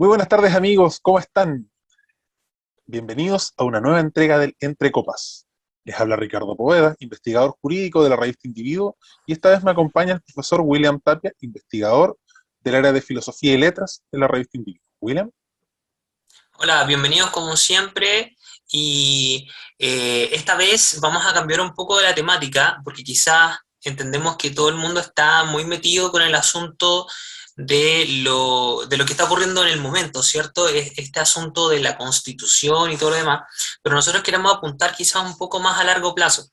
Muy buenas tardes amigos, ¿cómo están? Bienvenidos a una nueva entrega del Entre Copas. Les habla Ricardo Poveda, investigador jurídico de la revista Individuo, y esta vez me acompaña el profesor William Tapia, investigador del área de Filosofía y Letras de la revista Individuo. William, Hola, bienvenidos como siempre y esta vez vamos a cambiar un poco de la temática porque quizás entendemos que todo el mundo está muy metido con el asunto de lo que está ocurriendo en el momento, ¿cierto? Este asunto de la constitución y todo lo demás, pero nosotros queremos apuntar quizás un poco más a largo plazo,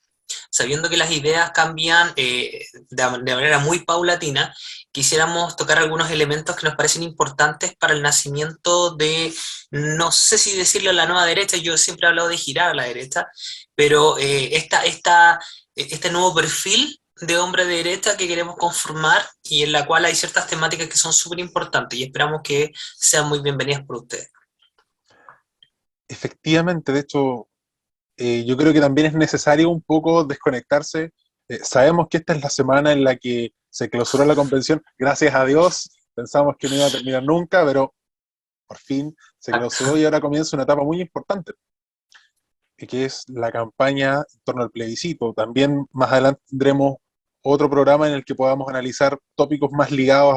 sabiendo que las ideas cambian de manera muy paulatina. Quisiéramos tocar algunos elementos que nos parecen importantes para el nacimiento de, no sé si decirlo, la nueva derecha. Yo siempre he hablado de girar a la derecha, pero este nuevo perfil de hombre de derecha que queremos conformar y en la cual hay ciertas temáticas que son súper importantes y esperamos que sean muy bienvenidas por ustedes. efectivamente, de hecho, yo creo que también es necesario un poco desconectarse. Sabemos que esta es la semana en la que se clausuró la convención, gracias a Dios, pensamos que no iba a terminar nunca, pero por fin se clausuró y ahora comienza una etapa muy importante, que es la campaña en torno al plebiscito. También más adelante tendremos otro programa en el que podamos analizar tópicos más ligados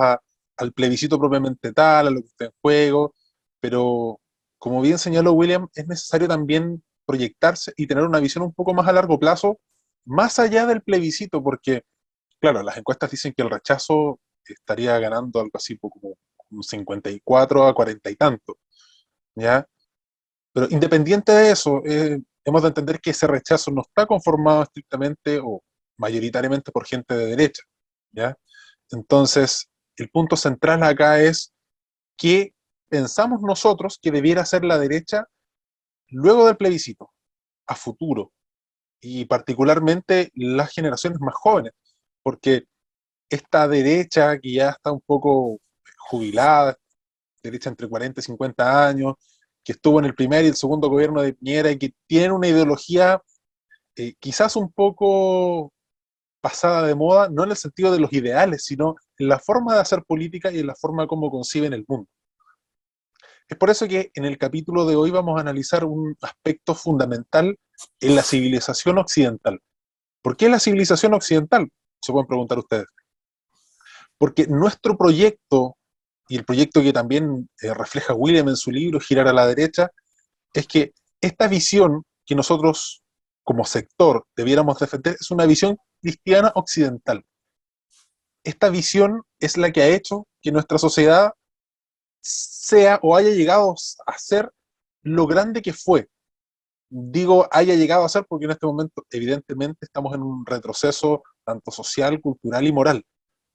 al plebiscito propiamente tal, a lo que está en juego, pero como bien señaló William, es necesario también proyectarse y tener una visión un poco más a largo plazo, más allá del plebiscito, porque, claro, las encuestas dicen que el rechazo estaría ganando algo así como un 54 a 40 y tanto, ¿ya? Pero independiente de eso, hemos de entender que ese rechazo no está conformado estrictamente o mayoritariamente por gente de derecha, ¿ya? Entonces, el punto central acá es qué pensamos nosotros que debiera ser la derecha luego del plebiscito, a futuro, y particularmente las generaciones más jóvenes, porque esta derecha que ya está un poco jubilada, derecha entre 40 y 50 años, que estuvo en el primer y el segundo gobierno de Piñera y que tienen una ideología quizás un poco pasada de moda, no en el sentido de los ideales, sino en la forma de hacer política y en la forma como conciben el mundo. Es por eso que en el capítulo de hoy vamos a analizar un aspecto fundamental en la civilización occidental. ¿Por qué la civilización occidental? Se pueden preguntar ustedes. Porque nuestro proyecto, y el proyecto que también refleja William en su libro, Girar a la derecha, es que esta visión que nosotros como sector debiéramos defender es una visión cristiana occidental. Esta visión es la que ha hecho que nuestra sociedad sea o haya llegado a ser lo grande que fue. Digo haya llegado a ser porque en este momento evidentemente estamos en un retroceso tanto social, cultural y moral.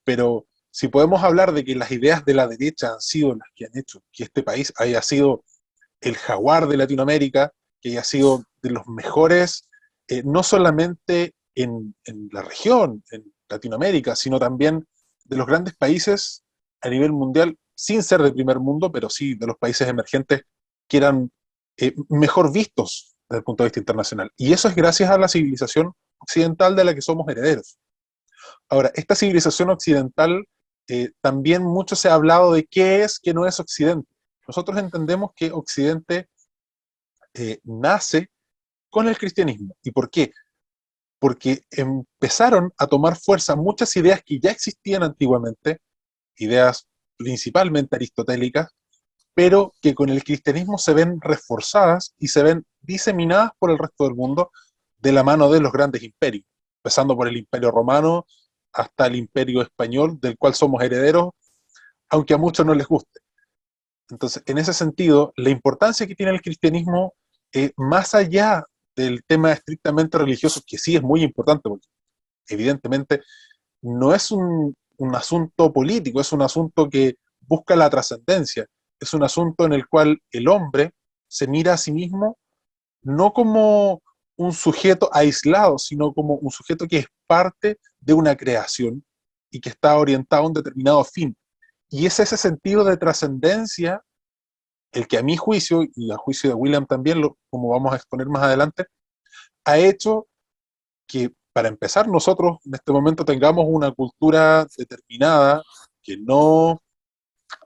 Pero si podemos hablar de que las ideas de la derecha han sido las que han hecho que este país haya sido el jaguar de Latinoamérica, que haya sido de los mejores, no solamente en la región, en Latinoamérica, sino también de los grandes países a nivel mundial, sin ser de primer mundo, pero sí de los países emergentes que eran mejor vistos desde el punto de vista internacional. Y eso es gracias a la civilización occidental de la que somos herederos. Ahora, esta civilización occidental, también mucho se ha hablado de qué es, qué no es Occidente. Nosotros entendemos que Occidente nace con el cristianismo. ¿Y por qué? Porque empezaron a tomar fuerza muchas ideas que ya existían antiguamente, ideas principalmente aristotélicas, pero que con el cristianismo se ven reforzadas y se ven diseminadas por el resto del mundo de la mano de los grandes imperios, empezando por el imperio romano hasta el imperio español, del cual somos herederos, aunque a muchos no les guste. Entonces, en ese sentido, la importancia que tiene el cristianismo, más allá del tema estrictamente religioso, que sí es muy importante, porque evidentemente no es un asunto político, es un asunto que busca la trascendencia, es un asunto en el cual el hombre se mira a sí mismo no como un sujeto aislado, sino como un sujeto que es parte de una creación y que está orientado a un determinado fin. Y es ese sentido de trascendencia el que a mi juicio, y a juicio de William también, como vamos a exponer más adelante, ha hecho que, para empezar, nosotros en este momento tengamos una cultura determinada que no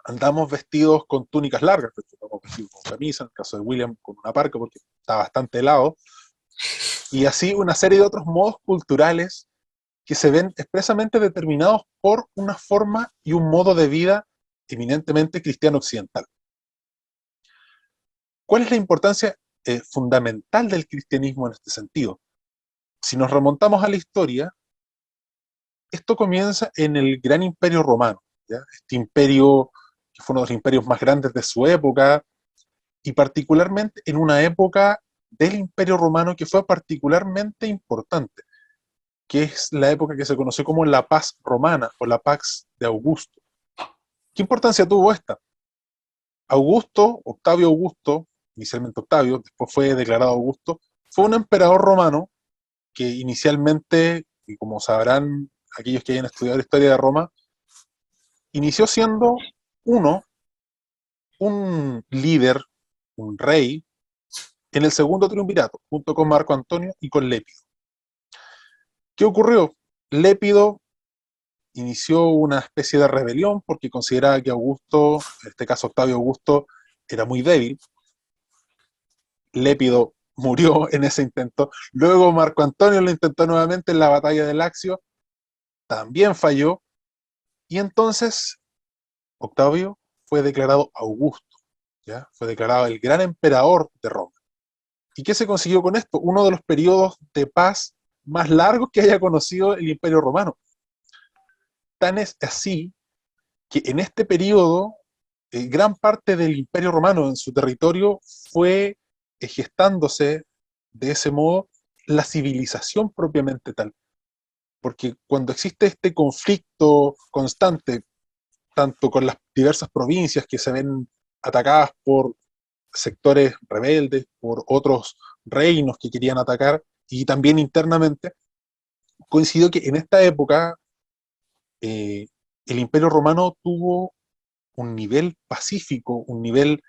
andamos vestidos con túnicas largas, andamos vestidos con camisa, en el caso de William con una parca porque está bastante helado, y así una serie de otros modos culturales que se ven expresamente determinados por una forma y un modo de vida eminentemente cristiano occidental. ¿Cuál es la importancia fundamental del cristianismo en este sentido? Si nos remontamos a la historia, esto comienza en el gran imperio romano, ¿ya? Este imperio que fue uno de los imperios más grandes de su época, y particularmente en una época del imperio romano que fue particularmente importante, que es la época que se conoció como la paz romana o la Pax de Augusto. ¿Qué importancia tuvo esta? Augusto, Octavio Augusto, inicialmente Octavio, después fue declarado Augusto, fue un emperador romano que inicialmente, y como sabrán aquellos que hayan estudiado la historia de Roma, inició siendo uno, un líder, un rey, en el segundo triunvirato, junto con Marco Antonio y con Lépido. ¿Qué ocurrió? Lépido inició una especie de rebelión porque consideraba que Augusto, en este caso Octavio Augusto, era muy débil. Lépido murió en ese intento. Luego Marco Antonio lo intentó nuevamente en la batalla de Laxio, también falló, y entonces Octavio fue declarado Augusto, ¿ya? Fue declarado el gran emperador de Roma. ¿Y qué se consiguió con esto? Uno de los periodos de paz más largos que haya conocido el Imperio Romano. Tan es así que en este periodo gran parte del Imperio Romano en su territorio fue gestándose de ese modo la civilización propiamente tal. Porque cuando existe este conflicto constante, tanto con las diversas provincias que se ven atacadas por sectores rebeldes, por otros reinos que querían atacar, y también internamente, coincidió que en esta época eh, el Imperio Romano tuvo un nivel pacífico, un nivel,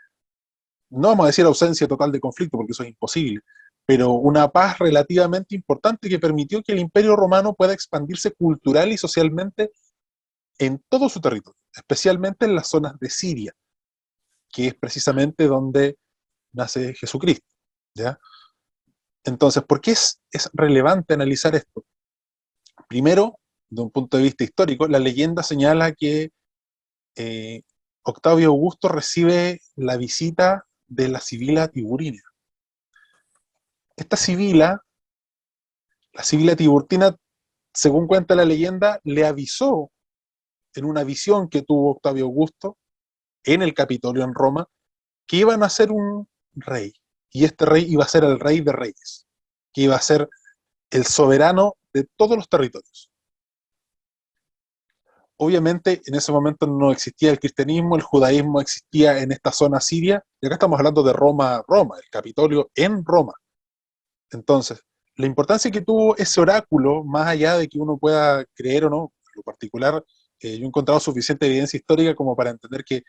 no vamos a decir ausencia total de conflicto, porque eso es imposible, pero una paz relativamente importante que permitió que el Imperio Romano pueda expandirse cultural y socialmente en todo su territorio, especialmente en las zonas de Siria, que es precisamente donde nace Jesucristo, ¿ya? Entonces, ¿por qué es relevante analizar esto? Primero, de un punto de vista histórico, la leyenda señala que eh, Octavio Augusto recibe la visita de la Sibila Tiburtina. Esta Sibila, la Sibila Tiburtina, según cuenta la leyenda, le avisó en una visión que tuvo Octavio Augusto en el Capitolio en Roma, que iban a ser un rey, y este rey iba a ser el rey de reyes, que iba a ser el soberano de todos los territorios. Obviamente en ese momento no existía el cristianismo, el judaísmo existía en esta zona siria, y acá estamos hablando de Roma, Roma, el Capitolio en Roma. Entonces, la importancia que tuvo ese oráculo, más allá de que uno pueda creer o no, en lo particular, yo he encontrado suficiente evidencia histórica como para entender que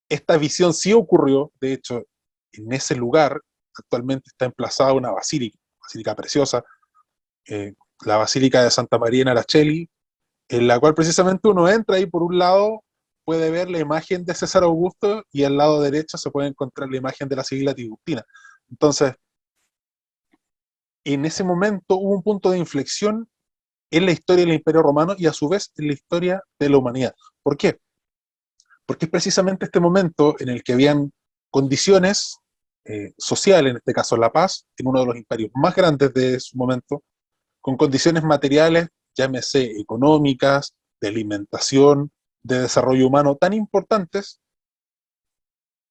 esta visión sí ocurrió. De hecho, en ese lugar actualmente está emplazada una basílica preciosa, eh, la Basílica de Santa María in Araceli, en la cual precisamente uno entra y por un lado puede ver la imagen de César Augusto y al lado derecho se puede encontrar la imagen de la Sibila Tiburtina. Entonces, en ese momento hubo un punto de inflexión en la historia del Imperio Romano y a su vez en la historia de la humanidad. ¿Por qué? Porque es precisamente este momento en el que habían condiciones sociales, en este caso la paz, en uno de los imperios más grandes de su momento, con condiciones materiales, llámese económicas, de alimentación, de desarrollo humano, tan importantes,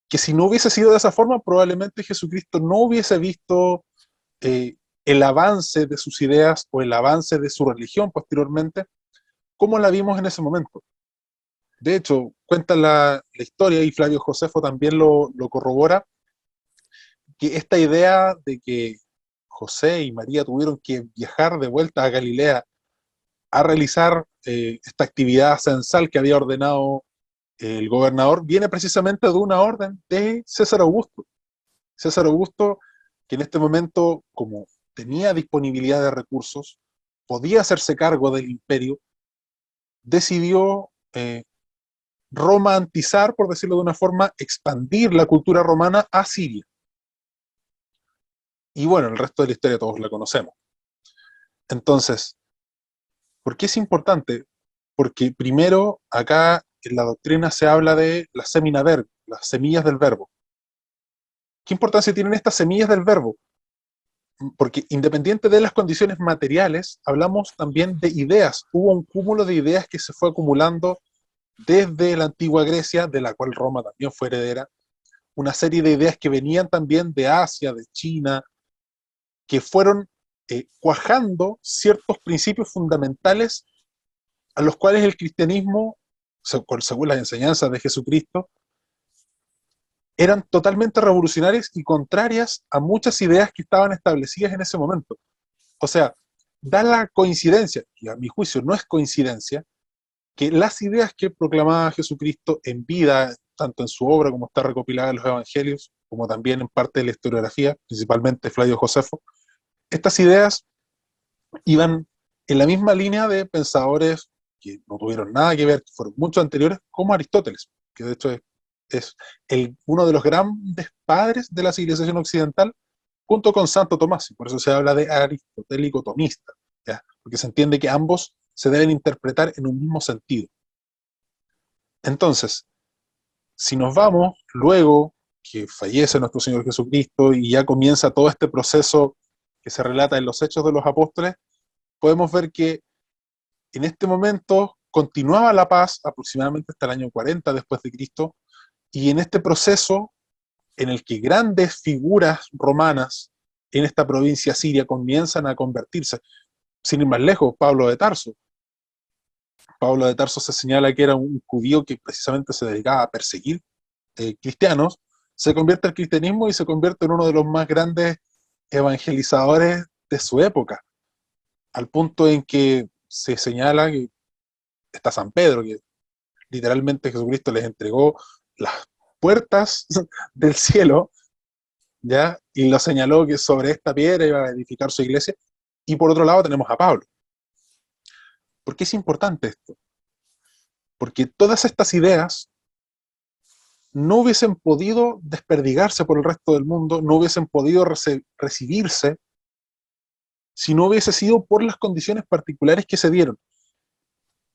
que si no hubiese sido de esa forma, probablemente Jesucristo no hubiese visto el avance de sus ideas o el avance de su religión posteriormente, como la vimos en ese momento. De hecho, cuenta la historia, y Flavio Josefo también lo corrobora, que esta idea de que José y María tuvieron que viajar de vuelta a Galilea a realizar esta actividad censal que había ordenado el gobernador, viene precisamente de una orden de César Augusto. César Augusto, que en este momento, como tenía disponibilidad de recursos, podía hacerse cargo del imperio, decidió romantizar, por decirlo de una forma, expandir la cultura romana a Siria. Y bueno, el resto de la historia todos la conocemos. Entonces, ¿por qué es importante? Porque primero, acá en la doctrina se habla de la semina verbo, las semillas del verbo. ¿Qué importancia tienen estas semillas del verbo? Porque independiente de las condiciones materiales, hablamos también de ideas. Hubo un cúmulo de ideas que se fue acumulando desde la antigua Grecia, de la cual Roma también fue heredera, una serie de ideas que venían también de Asia, de China, que fueron cuajando ciertos principios fundamentales a los cuales el cristianismo, según las enseñanzas de Jesucristo, eran totalmente revolucionarias y contrarias a muchas ideas que estaban establecidas en ese momento. O sea, da la coincidencia, y a mi juicio no es coincidencia, que las ideas que proclamaba Jesucristo en vida, tanto en su obra como está recopilada en los evangelios, como también en parte de la historiografía, principalmente Flavio Josefo, estas ideas iban en la misma línea de pensadores que no tuvieron nada que ver, que fueron mucho anteriores, como Aristóteles, que de hecho es uno de los grandes padres de la civilización occidental, junto con Santo Tomás, y por eso se habla de aristotélico tomista, ¿ya? Porque se entiende que ambos se deben interpretar en un mismo sentido. Entonces, si nos vamos luego que fallece nuestro Señor Jesucristo y ya comienza todo este proceso que se relata en los Hechos de los Apóstoles, podemos ver que en este momento continuaba la paz aproximadamente hasta el año 40 después de Cristo, y en este proceso en el que grandes figuras romanas en esta provincia siria comienzan a convertirse, sin ir más lejos, Pablo de Tarso. Pablo de Tarso se señala que era un judío que precisamente se dedicaba a perseguir cristianos, se convierte al cristianismo y se convierte en uno de los más grandes evangelizadores de su época, al punto en que se señala que está San Pedro, que literalmente Jesucristo les entregó las puertas del cielo, ¿ya? Y lo señaló que sobre esta piedra iba a edificar su iglesia. Y por otro lado tenemos a Pablo. ¿Por qué es importante esto? Porque todas estas ideas no hubiesen podido desperdigarse por el resto del mundo, no hubiesen podido recibirse si no hubiese sido por las condiciones particulares que se dieron.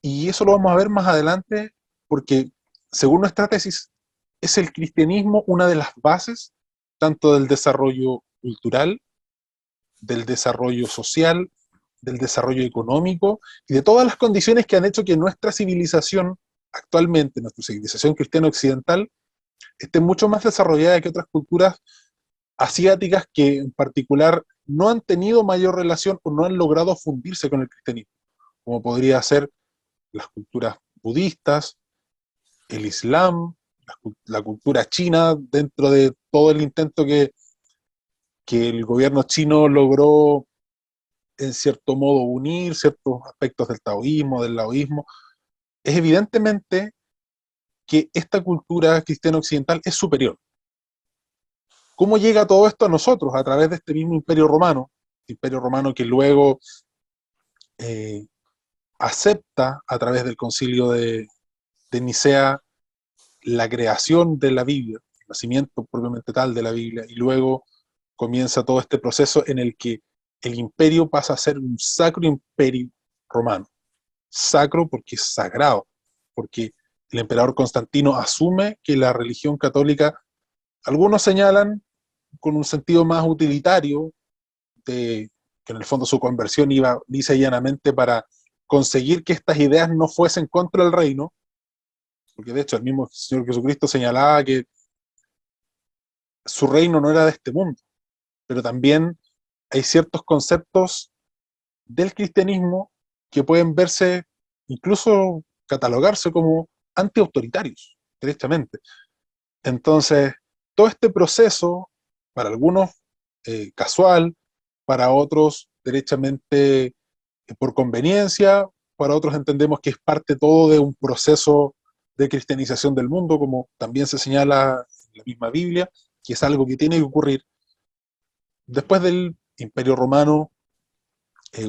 Y eso lo vamos a ver más adelante, porque según nuestra tesis, es el cristianismo una de las bases tanto del desarrollo cultural, del desarrollo social, del desarrollo económico y de todas las condiciones que han hecho que nuestra civilización actualmente, nuestra civilización cristiana occidental, esté mucho más desarrollada que otras culturas asiáticas que en particular no han tenido mayor relación o no han logrado fundirse con el cristianismo, como podría ser las culturas budistas, el islam, la cultura china, dentro de todo el intento que el gobierno chino logró en cierto modo unir ciertos aspectos del taoísmo, del laoísmo. Es evidentemente que esta cultura cristiana occidental es superior. ¿Cómo llega todo esto a nosotros? A través de este mismo imperio romano que luego eh, acepta a través del concilio de Nicea la creación de la Biblia, el nacimiento propiamente tal de la Biblia, y luego comienza todo este proceso en el que el imperio pasa a ser un sacro imperio romano. Sacro porque es sagrado, porque el emperador Constantino asume que la religión católica, algunos señalan con un sentido más utilitario, de que en el fondo su conversión iba lisa y llanamente para conseguir que estas ideas no fuesen contra el reino, porque de hecho el mismo Señor Jesucristo señalaba que su reino no era de este mundo, pero también hay ciertos conceptos del cristianismo que pueden verse, incluso catalogarse como antiautoritarios, directamente. Entonces, todo este proceso, para algunos casual, para otros derechamente por conveniencia, para otros entendemos que es parte todo de un proceso de cristianización del mundo, como también se señala en la misma Biblia, que es algo que tiene que ocurrir. Después del Imperio Romano,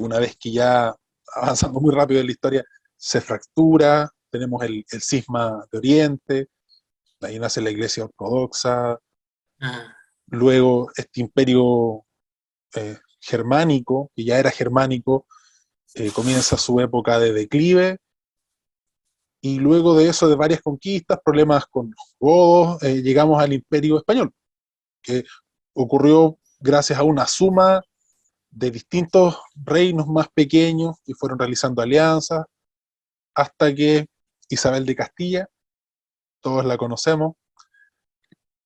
una vez que ya avanzando muy rápido en la historia, se fractura, tenemos el cisma de Oriente, ahí nace la Iglesia Ortodoxa, Mm. luego este imperio germánico, que ya era germánico, comienza su época de declive, y luego de eso, de varias conquistas, problemas con los godos, llegamos al imperio español, que ocurrió gracias a una suma de distintos reinos más pequeños que fueron realizando alianzas, hasta que Isabel de Castilla, todos la conocemos,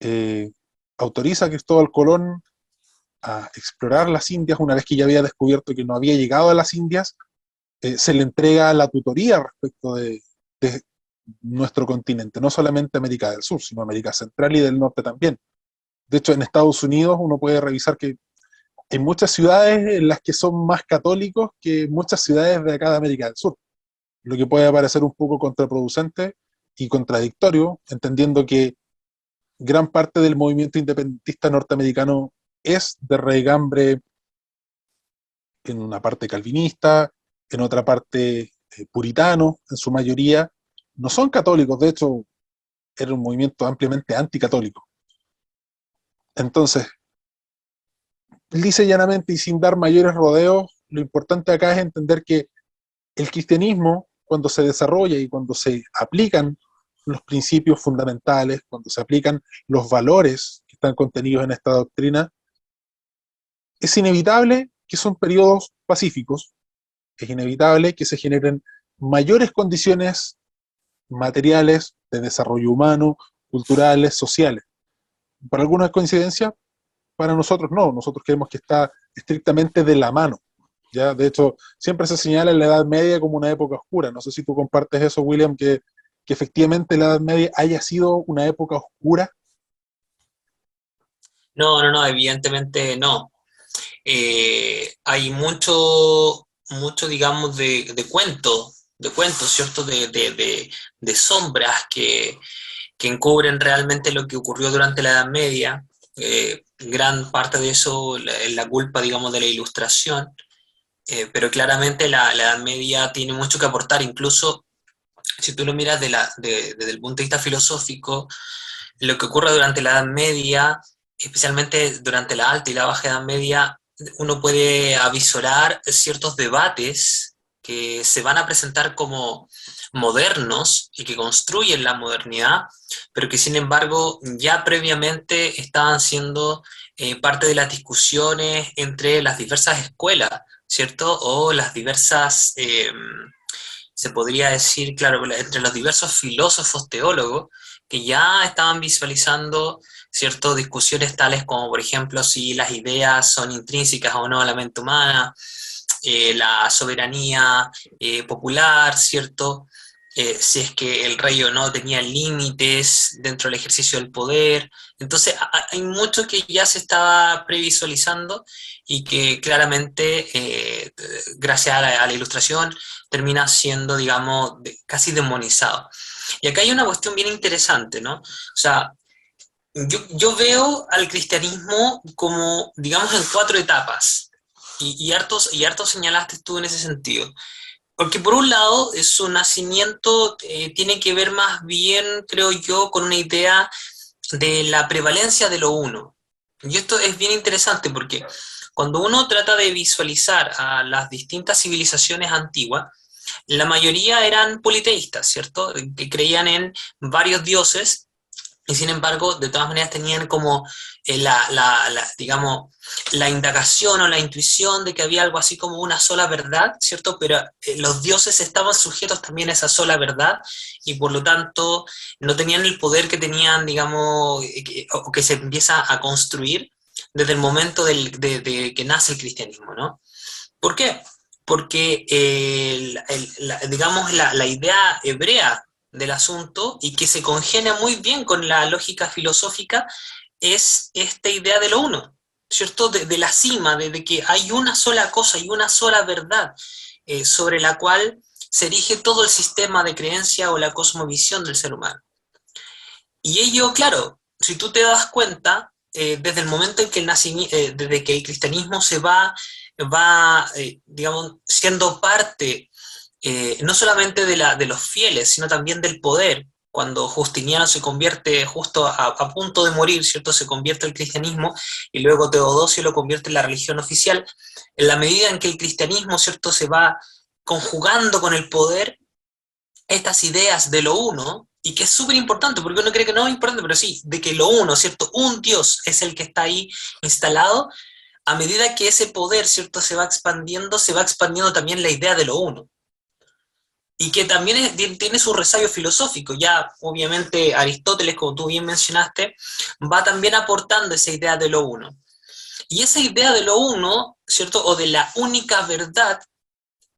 eh, autoriza a Cristóbal Colón a explorar las Indias una vez que ya había descubierto que no había llegado a las Indias. Se le entrega la tutoría respecto de nuestro continente, no solamente América del Sur, sino América Central y del Norte también. De hecho, en Estados Unidos uno puede revisar que hay muchas ciudades en las que son más católicos que muchas ciudades de acá de América del Sur, lo que puede parecer un poco contraproducente y contradictorio, entendiendo que gran parte del movimiento independentista norteamericano es de raigambre en una parte calvinista, en otra parte puritano, en su mayoría. No son católicos, de hecho, era un movimiento ampliamente anticatólico. Entonces, lisa y llanamente y sin dar mayores rodeos, lo importante acá es entender que el cristianismo, cuando se desarrolla y cuando se aplican los principios fundamentales, cuando se aplican los valores que están contenidos en esta doctrina, es inevitable que son periodos pacíficos, es inevitable que se generen mayores condiciones materiales de desarrollo humano, culturales, sociales. ¿Para alguna coincidencia? Para nosotros no, nosotros creemos que está estrictamente de la mano. ¿Ya? De hecho, siempre se señala la Edad Media como una época oscura. No sé si tú compartes eso, William, que efectivamente la Edad Media haya sido una época oscura. No, no, no, evidentemente no. Hay mucho, digamos, de cuentos, ¿cierto? De sombras que encubren realmente lo que ocurrió durante la Edad Media. Gran parte de eso es la culpa, digamos, de la Ilustración, pero claramente la Edad Media tiene mucho que aportar, incluso si tú lo miras desde el punto de vista filosófico, lo que ocurre durante la Edad Media, especialmente durante la Alta y la Baja Edad Media, uno puede avisorar ciertos debates que se van a presentar como modernos y que construyen la modernidad, pero que sin embargo ya previamente estaban siendo parte de las discusiones entre las diversas escuelas, ¿cierto? O las diversas, se podría decir, claro, entre los diversos filósofos teólogos que ya estaban visualizando ciertas discusiones tales como, por ejemplo, si las ideas son intrínsecas o no a la mente humana, la soberanía popular, ¿cierto? Si es que el rey o no tenía límites dentro del ejercicio del poder. Entonces, hay mucho que ya se estaba previsualizando y que claramente, gracias a la ilustración, termina siendo, digamos, casi demonizado. Y acá hay una cuestión bien interesante, ¿no? O sea, yo veo al cristianismo como, digamos, en cuatro etapas, y hartos señalaste tú en ese sentido. Porque por un lado, su nacimiento tiene que ver más bien, creo yo, con una idea de la prevalencia de lo uno. Y esto es bien interesante porque cuando uno trata de visualizar a las distintas civilizaciones antiguas, la mayoría eran politeístas, ¿cierto? Que creían en varios dioses y sin embargo, de todas maneras tenían como digamos, la indagación o la intuición de que había algo así como una sola verdad, ¿cierto? Pero los dioses estaban sujetos también a esa sola verdad y por lo tanto no tenían el poder que tenían, digamos, o que se empieza a construir desde el momento de que nace el cristianismo, ¿no? ¿Por qué? Porque, digamos, la idea hebrea del asunto y que se congenia muy bien con la lógica filosófica es esta idea de lo uno, ¿cierto? De la cima, de que hay una sola cosa y una sola verdad sobre la cual se erige todo el sistema de creencia o la cosmovisión del ser humano. Y ello, claro, si tú te das cuenta, desde el momento en que desde que el cristianismo se va digamos, siendo parte no solamente de los fieles, sino también del poder. Cuando Justiniano se convierte justo a punto de morir, ¿cierto? Se convierte al cristianismo y luego Teodosio lo convierte en la religión oficial. En la medida en que el cristianismo, ¿cierto?, se va conjugando con el poder, estas ideas de lo uno, y que es súper importante, porque uno cree que no es importante, pero sí, de que lo uno, ¿cierto? Un Dios es el que está ahí instalado. A medida que ese poder, ¿cierto?, se va expandiendo también la idea de lo uno. Y que también tiene su resabio filosófico. Ya, obviamente, Aristóteles, como tú bien mencionaste, va también aportando esa idea de lo uno. Y esa idea de lo uno, ¿cierto?, o de la única verdad,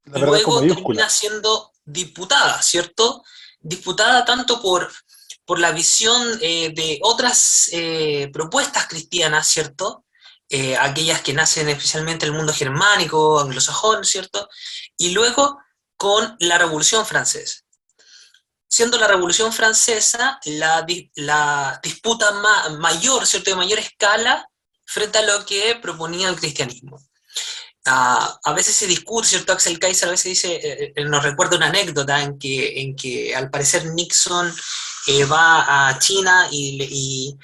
La verdad con luego mayúscula. termina siendo disputada, ¿cierto? Disputada tanto por la visión de otras propuestas cristianas, ¿cierto? Aquellas que nacen especialmente en el mundo germánico, anglosajón, ¿cierto? Y luego con la Revolución Francesa. Siendo la Revolución Francesa la disputa mayor, ¿cierto? De mayor escala frente a lo que proponía el cristianismo. A veces se discute, ¿cierto? Axel Kaiser a veces dice, nos recuerda una anécdota en que al parecer Nixon va a China y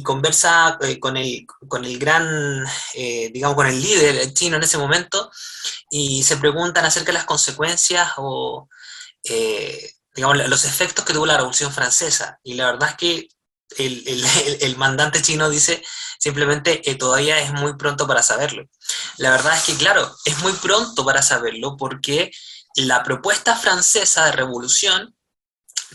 conversa con el gran, digamos, con el líder chino en ese momento y se preguntan acerca de las consecuencias o, digamos, los efectos que tuvo la Revolución Francesa. Y la verdad es que el mandante chino dice simplemente todavía es muy pronto para saberlo. La verdad es que, claro, es muy pronto para saberlo porque la propuesta francesa de revolución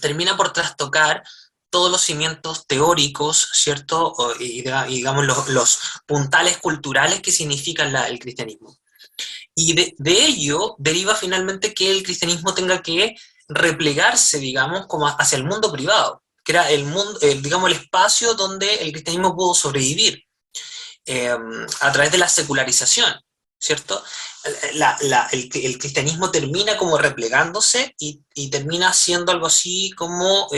termina por trastocar todos los cimientos teóricos, ¿cierto? Y digamos, los puntales culturales que significan el cristianismo. Y de ello deriva finalmente que el cristianismo tenga que replegarse, digamos, como hacia el mundo privado, que era el mundo, digamos, el espacio donde el cristianismo pudo sobrevivir a través de la secularización, ¿cierto? El cristianismo termina como replegándose y termina siendo algo así como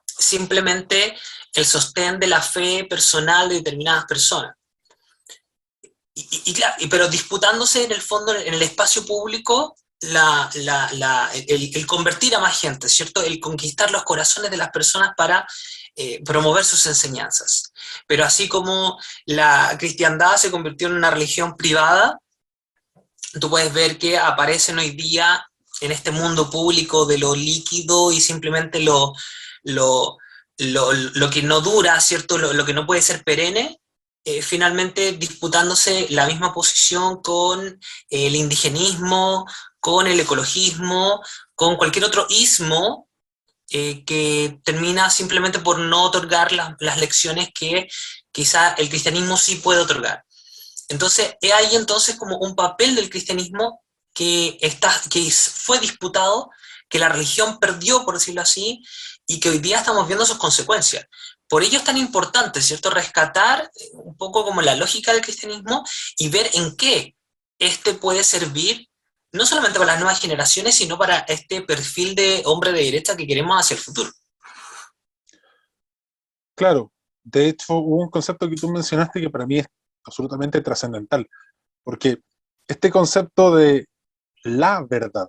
simplemente el sostén de la fe personal de determinadas personas. Claro, pero disputándose en el fondo, en el espacio público, el convertir a más gente, ¿cierto? El conquistar los corazones de las personas para promover sus enseñanzas. Pero así como la cristiandad se convirtió en una religión privada, tú puedes ver que aparecen hoy día en este mundo público de lo líquido y simplemente lo, lo que no dura, ¿cierto? Lo que no puede ser perenne, finalmente disputándose la misma posición con el indigenismo, con el ecologismo, con cualquier otro ismo que termina simplemente por no otorgar las lecciones que quizá el cristianismo sí puede otorgar. Entonces, hay entonces como un papel del cristianismo que fue disputado, que la religión perdió, por decirlo así, y que hoy día estamos viendo sus consecuencias. Por ello es tan importante, ¿cierto?, rescatar un poco como la lógica del cristianismo y ver en qué este puede servir, no solamente para las nuevas generaciones, sino para este perfil de hombre de derecha que queremos hacia el futuro. Claro, de hecho hubo un concepto que tú mencionaste que para mí es absolutamente trascendental, porque este concepto de la verdad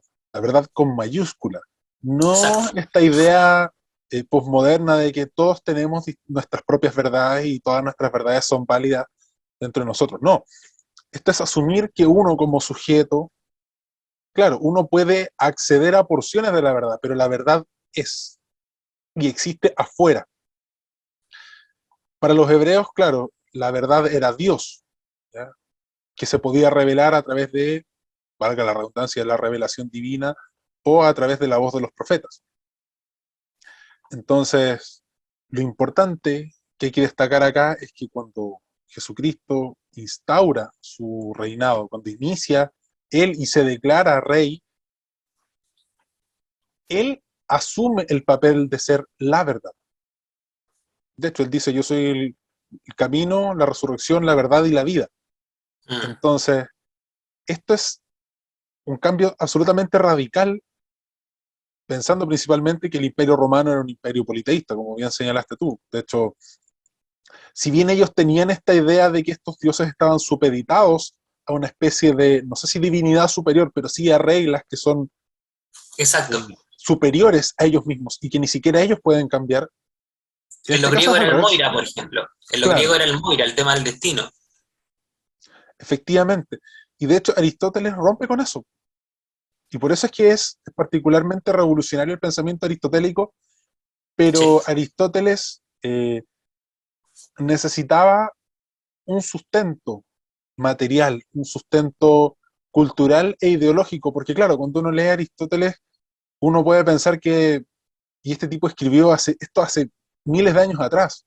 con mayúscula, no Exacto. esta idea posmoderna de que todos tenemos nuestras propias verdades y todas nuestras verdades son válidas dentro de nosotros. No, esto es asumir que uno como sujeto, claro, uno puede acceder a porciones de la verdad, pero la verdad es y existe afuera. Para los hebreos, claro, la verdad era Dios, ¿ya? Que se podía revelar a través de, valga la redundancia, la revelación divina o a través de la voz de los profetas. Entonces, lo importante que hay que destacar acá es que cuando Jesucristo instaura su reinado, cuando inicia él y se declara rey, él asume el papel de ser la verdad. De hecho, él dice, yo soy el camino, la resurrección, la verdad y la vida. Mm. Entonces, esto es un cambio absolutamente radical, pensando principalmente que el imperio romano era un imperio politeísta, como bien señalaste tú. De hecho, si bien ellos tenían esta idea de que estos dioses estaban supeditados a una especie de, no sé si divinidad superior, pero sí a reglas que son Exacto. Superiores a ellos mismos y que ni siquiera ellos pueden cambiar. En En lo este caso griego es al era el revés. Moira, por ejemplo. En lo griego Claro, era el Moira, el tema del destino. efectivamente. Y de hecho Aristóteles rompe con eso. Y por eso es que es particularmente revolucionario el pensamiento aristotélico, Sí. pero Aristóteles necesitaba un sustento material, un sustento cultural e ideológico, porque claro, cuando uno lee a Aristóteles, uno puede pensar que, y este tipo escribió esto hace miles de años atrás,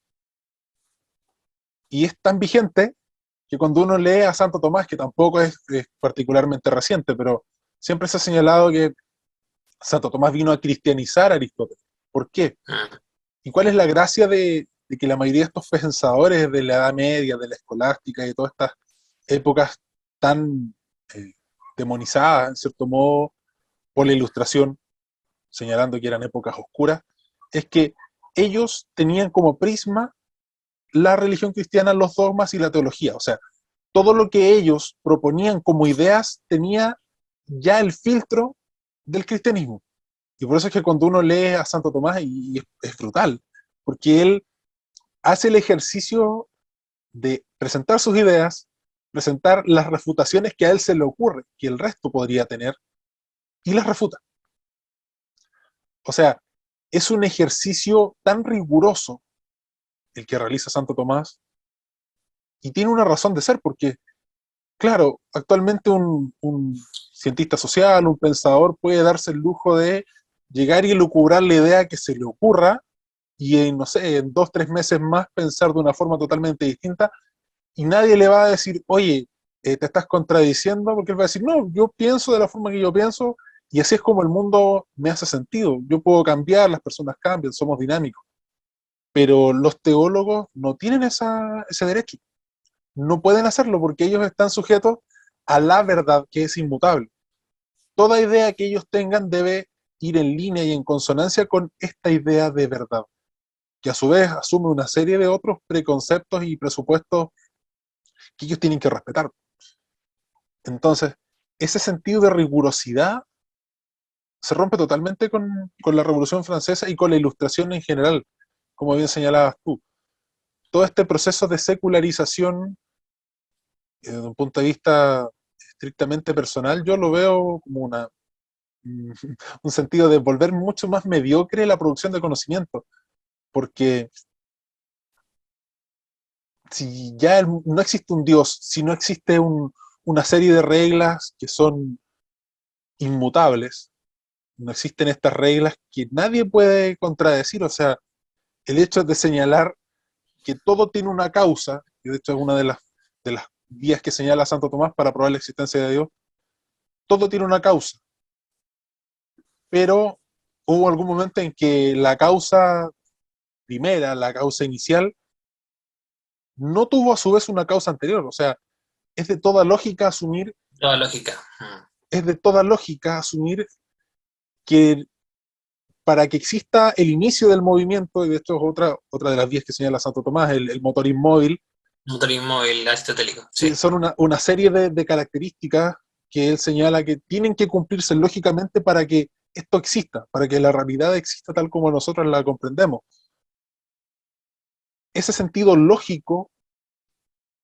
y es tan vigente que cuando uno lee a Santo Tomás, que tampoco es particularmente reciente, pero siempre se ha señalado que Santo Tomás vino a cristianizar a Aristóteles. ¿Por qué? Mm. ¿Y cuál es la gracia de que la mayoría de estos pensadores de la Edad Media, de la escolástica y de todas estas épocas tan eh, demonizadas, en cierto modo, por la Ilustración, señalando que eran épocas oscuras, es que ellos tenían como prisma la religión cristiana, los dogmas y la teología? O sea, todo lo que ellos proponían como ideas tenía ya el filtro del cristianismo. Y por eso es que cuando uno lee a Santo Tomás, y es brutal, porque él hace el ejercicio de presentar sus ideas, presentar las refutaciones que a él se le ocurre, que el resto podría tener, y las refuta. O sea, es un ejercicio tan riguroso el que realiza Santo Tomás, y tiene una razón de ser, porque, claro, actualmente un cientista social, un pensador, puede darse el lujo de llegar y elucubrar la idea que se le ocurra, y en, no sé, en 2, 3 meses más pensar de una forma totalmente distinta, y nadie le va a decir, oye, te estás contradiciendo, porque él va a decir, no, yo pienso de la forma que yo pienso, y así es como el mundo me hace sentido. Yo puedo cambiar, las personas cambian, somos dinámicos. Pero los teólogos no tienen ese derecho. No pueden hacerlo porque ellos están sujetos a la verdad que es inmutable. Toda idea que ellos tengan debe ir en línea y en consonancia con esta idea de verdad, que a su vez asume una serie de otros preconceptos y presupuestos que ellos tienen que respetar. Entonces, ese sentido de rigurosidad se rompe totalmente con la Revolución Francesa y con la Ilustración en general, como bien señalabas tú. Todo este proceso de secularización, desde un punto de vista estrictamente personal, yo lo veo como un sentido de volver mucho más mediocre la producción de conocimiento, porque si ya no existe un Dios, si no existe una serie de reglas que son inmutables, no existen estas reglas que nadie puede contradecir. O sea, el hecho de señalar que todo tiene una causa, que de hecho es una de las vías que señala Santo Tomás para probar la existencia de Dios, todo tiene una causa, pero hubo algún momento en que la causa primera, la causa inicial, no tuvo a su vez una causa anterior. O sea, es de toda lógica asumir, Toda lógica. es de toda lógica asumir que para que exista el inicio del movimiento, y de esto es otra de las vías que señala Santo Tomás, el motor inmóvil, Motor inmóvil aristotélico, sí. sí, son una serie de características que él señala que tienen que cumplirse lógicamente para que esto exista, para que la realidad exista tal como nosotros la comprendemos. Ese sentido lógico,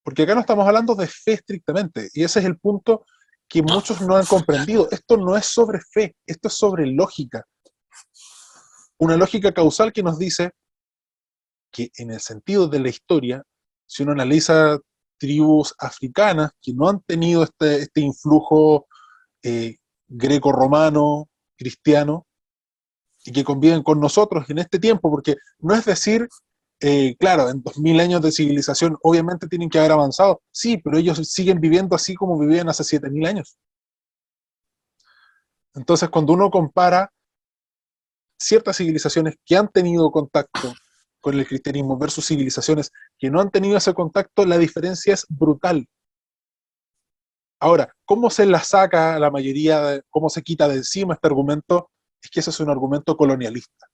porque acá no estamos hablando de fe estrictamente, y ese es el punto que No. muchos no han comprendido. Esto no es sobre fe, esto es sobre lógica. Una lógica causal que nos dice que en el sentido de la historia, si uno analiza tribus africanas que no han tenido este influjo eh, greco-romano, cristiano, y que conviven con nosotros en este tiempo, porque no es decir, claro, en 2000 años de civilización obviamente tienen que haber avanzado, sí, pero ellos siguen viviendo así como vivían hace 7000 años. Entonces, cuando uno compara ciertas civilizaciones que han tenido contacto con el cristianismo versus civilizaciones que no han tenido ese contacto, la diferencia es brutal. Ahora, ¿cómo se la saca la mayoría, cómo se quita de encima este argumento? Es que ese es un argumento colonialista,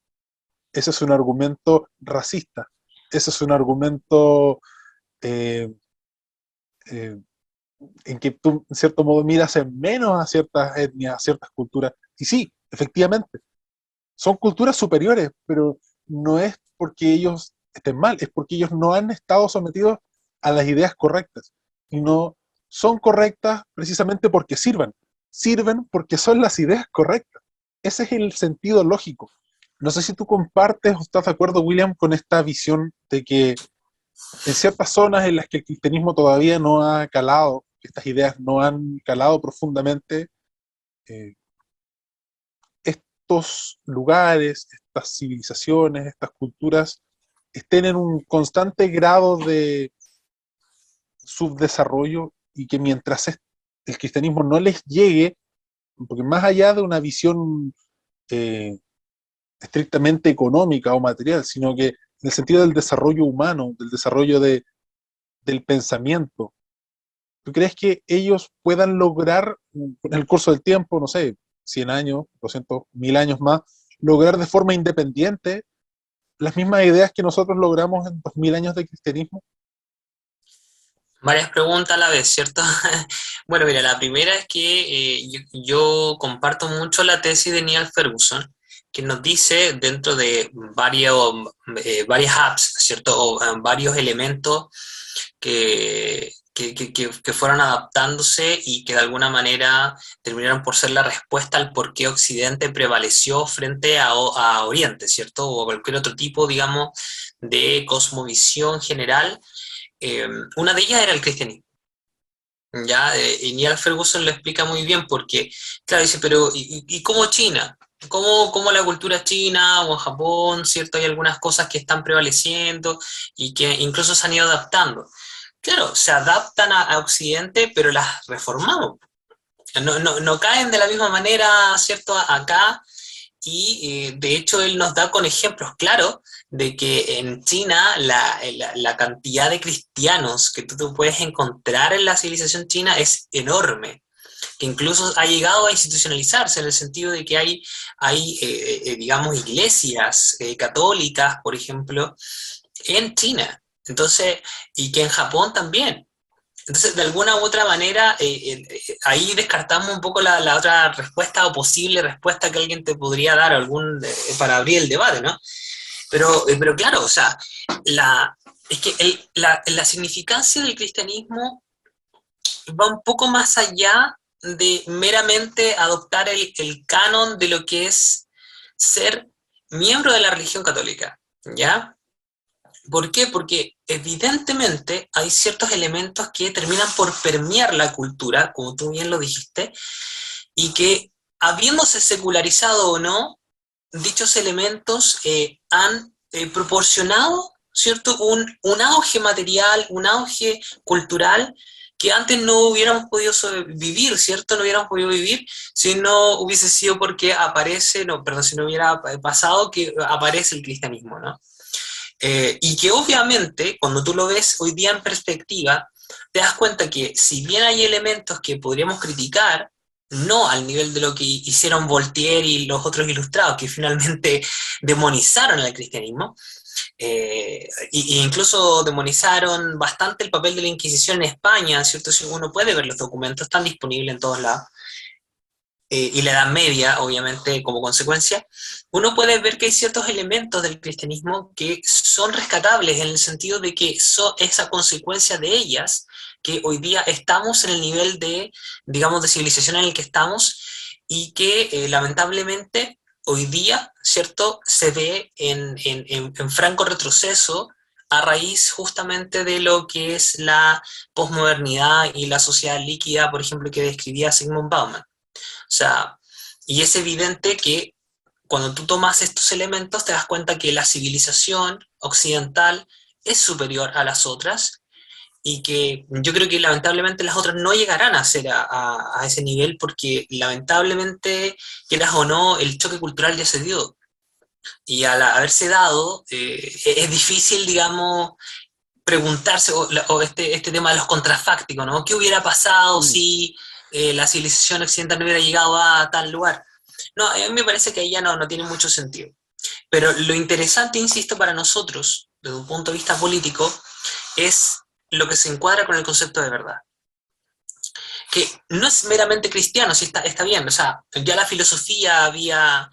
ese es un argumento racista, ese es un argumento eh, eh, en que tú, en cierto modo, miras en menos a ciertas etnias, a ciertas culturas. Y sí, efectivamente, son culturas superiores, pero no es porque ellos estén mal, es porque ellos no han estado sometidos a las ideas correctas. Y no son correctas precisamente porque sirven porque son las ideas correctas. Ese es el sentido lógico. No sé si tú compartes o estás de acuerdo, William, con esta visión de que en ciertas zonas en las que el cristianismo todavía no ha calado, estas ideas no han calado profundamente, eh, estos lugares, estas civilizaciones, estas culturas estén en un constante grado de subdesarrollo y que mientras el cristianismo no les llegue, porque más allá de una visión eh, estrictamente económica o material, sino que en el sentido del desarrollo humano, del desarrollo del pensamiento, ¿tú crees que ellos puedan lograr en el curso del tiempo, no sé, 100 años, 200, 1000 años más, lograr de forma independiente las mismas ideas que nosotros logramos en 2000 años de cristianismo? Varias preguntas a la vez, ¿cierto? Bueno, mira, la primera es que yo comparto mucho la tesis de Neil Ferguson, que nos dice dentro de varias apps, ¿cierto? O varios elementos que fueron adaptándose y que de alguna manera terminaron por ser la respuesta al por qué Occidente prevaleció frente a Oriente, ¿cierto? O a cualquier otro tipo, digamos, de cosmovisión general. Una de ellas era el cristianismo. ¿Ya? Y Neil Ferguson lo explica muy bien porque, claro, dice, pero ¿y cómo China? ¿Cómo la cultura china o en Japón, ¿cierto? Hay algunas cosas que están prevaleciendo y que incluso se han ido adaptando. Claro, se adaptan a Occidente, pero las reformamos. No caen de la misma manera, ¿cierto? Acá y de hecho él nos da con ejemplos claros de que en China la cantidad de cristianos que tú puedes encontrar en la civilización china es enorme, que incluso ha llegado a institucionalizarse en el sentido de que hay digamos, iglesias católicas, por ejemplo, en China. Entonces, y que en Japón también. Entonces, de alguna u otra manera, ahí descartamos un poco la otra respuesta o posible respuesta que alguien te podría dar para abrir el debate, ¿no? Pero claro, o sea, es que la significancia del cristianismo va un poco más allá de meramente adoptar el canon de lo que es ser miembro de la religión católica, ¿ya? ¿Por qué? Porque evidentemente hay ciertos elementos que terminan por permear la cultura, como tú bien lo dijiste, y que habiéndose secularizado o no, dichos elementos han proporcionado, ¿cierto? Un auge material, un auge cultural que antes no hubiéramos podido vivir, ¿cierto? No hubiéramos podido vivir si no hubiese sido porque aparece, no, perdón, si no hubiera pasado que aparece el cristianismo, ¿no? Y que obviamente, cuando tú lo ves hoy día en perspectiva, te das cuenta que si bien hay elementos que podríamos criticar, no al nivel de lo que hicieron Voltaire y los otros ilustrados, que finalmente demonizaron al cristianismo, y incluso demonizaron bastante el papel de la Inquisición en España, ¿cierto? Si uno puede ver los documentos, están disponibles en todos lados, y la Edad Media, obviamente, como consecuencia, uno puede ver que hay ciertos elementos del cristianismo que son rescatables en el sentido de que es a consecuencia de ellas que hoy día estamos en el nivel de, digamos, de civilización en el que estamos y que lamentablemente hoy día, ¿cierto?, se ve en franco retroceso a raíz justamente de lo que es la posmodernidad y la sociedad líquida, por ejemplo, que describía Sigmund Bauman. O sea, y es evidente que cuando tú tomas estos elementos te das cuenta que la civilización occidental es superior a las otras y que yo creo que lamentablemente las otras no llegarán a ser a ese nivel porque lamentablemente, quieras o no, el choque cultural ya se dio. Y al haberse dado, es difícil, digamos, preguntarse, o este tema de los contrafácticos, ¿no? ¿Qué hubiera pasado Mm. si la civilización occidental no hubiera llegado a tal lugar? No, a mí me parece que ahí ya no tiene mucho sentido. Pero lo interesante, insisto, para nosotros, desde un punto de vista político, es lo que se encuadra con el concepto de verdad. que no es meramente cristiano, sí está bien, o sea, ya la filosofía había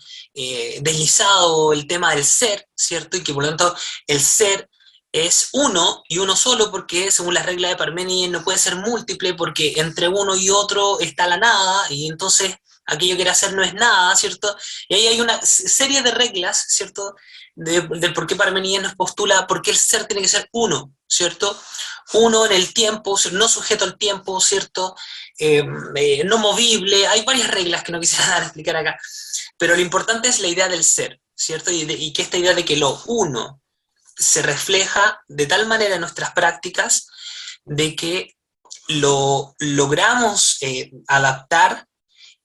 deslizado el tema del ser, ¿cierto? Y que por lo tanto el ser es uno y uno solo porque según las reglas de Parménides no puede ser múltiple porque entre uno y otro está la nada y entonces aquello que era ser no es nada, ¿cierto? Y ahí hay una serie de reglas, ¿cierto? Del por qué Parménides nos postula por qué el ser tiene que ser uno, ¿cierto? Uno en el tiempo, no sujeto al tiempo, ¿cierto? No movible, hay varias reglas que no quisiera dar a explicar acá, pero lo importante es la idea del ser, ¿cierto? Y que esta idea de que lo uno se refleja de tal manera en nuestras prácticas de que lo logramos adaptar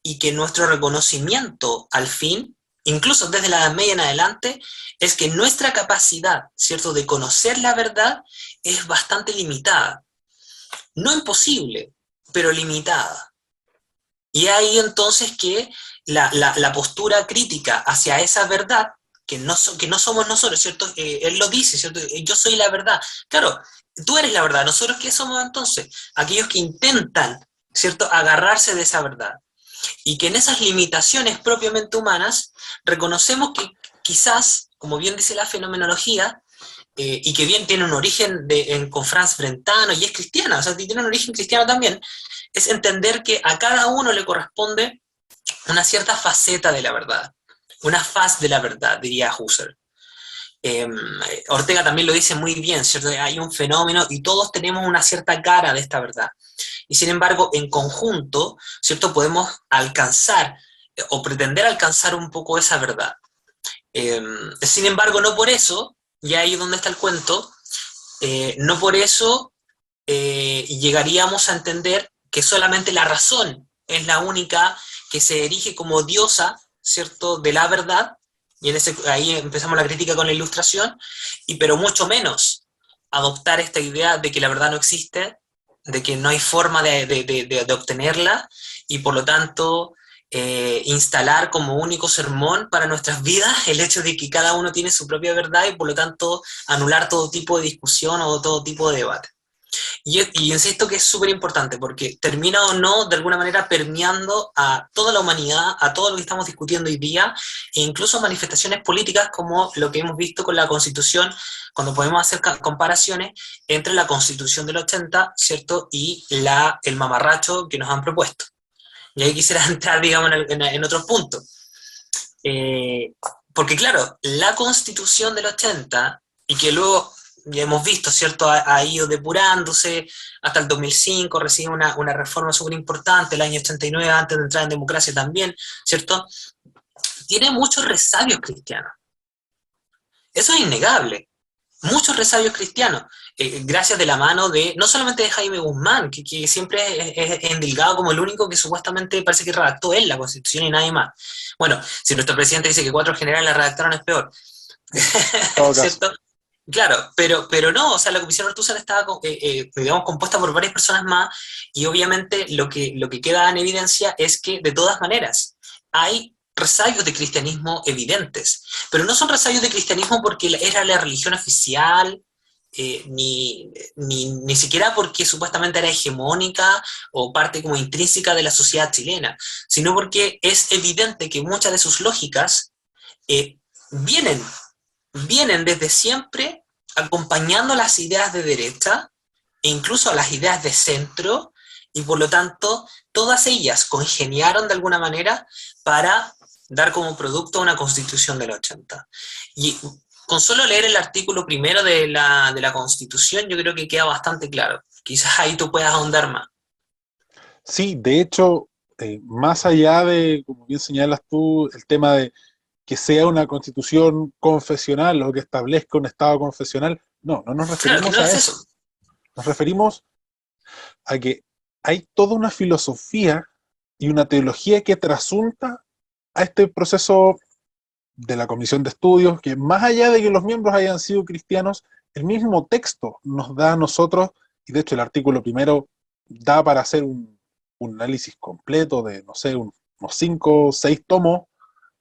y que nuestro reconocimiento al fin, incluso desde la Edad Media en adelante, es que nuestra capacidad, ¿cierto?, de conocer la verdad es bastante limitada. No imposible, pero limitada. Y ahí entonces que la postura crítica hacia esa verdad, que no somos nosotros, ¿cierto? Él lo dice, ¿cierto? Yo soy la verdad. Claro, tú eres la verdad, ¿nosotros qué somos entonces? Aquellos que intentan, ¿cierto?, agarrarse de esa verdad. Y que en esas limitaciones propiamente humanas reconocemos que quizás, como bien dice la fenomenología, y que bien tiene un origen con Franz Brentano y es cristiana, o sea, tiene un origen cristiano también, es entender que a cada uno le corresponde una cierta faceta de la verdad, una faz de la verdad, diría Husserl. Eh, Ortega también lo dice muy bien, ¿cierto? Hay un fenómeno y todos tenemos una cierta cara de esta verdad. Y sin embargo, en conjunto, ¿cierto? Podemos alcanzar o pretender alcanzar un poco esa verdad. Sin embargo, no por eso, y ahí es donde está el cuento, no por eso llegaríamos a entender que solamente la razón es la única que se erige como diosa, ¿cierto?, de la verdad, y ahí empezamos la crítica con la ilustración, pero mucho menos adoptar esta idea de que la verdad no existe, de que no hay forma de obtenerla, y por lo tanto instalar como único sermón para nuestras vidas el hecho de que cada uno tiene su propia verdad y por lo tanto anular todo tipo de discusión o todo tipo de debate. Y insisto que es súper importante porque termina o no de alguna manera permeando a toda la humanidad, a todo lo que estamos discutiendo hoy día, e incluso manifestaciones políticas como lo que hemos visto con la Constitución, cuando podemos hacer comparaciones entre la Constitución del 80, ¿cierto?, y el mamarracho que nos han propuesto. Y ahí quisiera entrar, digamos, en otros puntos. Porque claro, la Constitución del 80, y que luego ya hemos visto, ¿cierto?, ha ido depurándose hasta el 2005, recibe una reforma súper importante, el año 89, antes de entrar en democracia también, ¿cierto? Tiene muchos resabios cristianos. Eso es innegable. Muchos resabios cristianos, gracias de la mano de, no solamente de Jaime Guzmán, que siempre es endilgado como el único que supuestamente parece que redactó él la Constitución y nadie más. Bueno, si nuestro presidente dice que 4 generales la redactaron es peor. ¿Cierto? Claro, pero no, o sea, la Comisión Ortúzar estaba, digamos, compuesta por varias personas más y obviamente lo que queda en evidencia es que, de todas maneras, hay resabios de cristianismo evidentes, pero no son resabios de cristianismo porque era la religión oficial, ni siquiera porque supuestamente era hegemónica o parte como intrínseca de la sociedad chilena, sino porque es evidente que muchas de sus lógicas vienen desde siempre acompañando las ideas de derecha e incluso a las ideas de centro, y por lo tanto todas ellas congeniaron de alguna manera para dar como producto una Constitución del 80. Y con solo leer el artículo primero de la Constitución yo creo que queda bastante claro. Quizás ahí tú puedas ahondar más. Sí, de hecho, más allá de, como bien señalas tú, el tema de que sea una constitución confesional o que establezca un estado confesional, no nos Claro, que referimos no a es eso. eso. Nos referimos a que hay toda una filosofía y una teología que trasunta a este proceso de la comisión de estudios, que más allá de que los miembros hayan sido cristianos, el mismo texto nos da a nosotros, y de hecho el artículo primero da para hacer un análisis completo de, no sé, unos 5 o 6 tomos,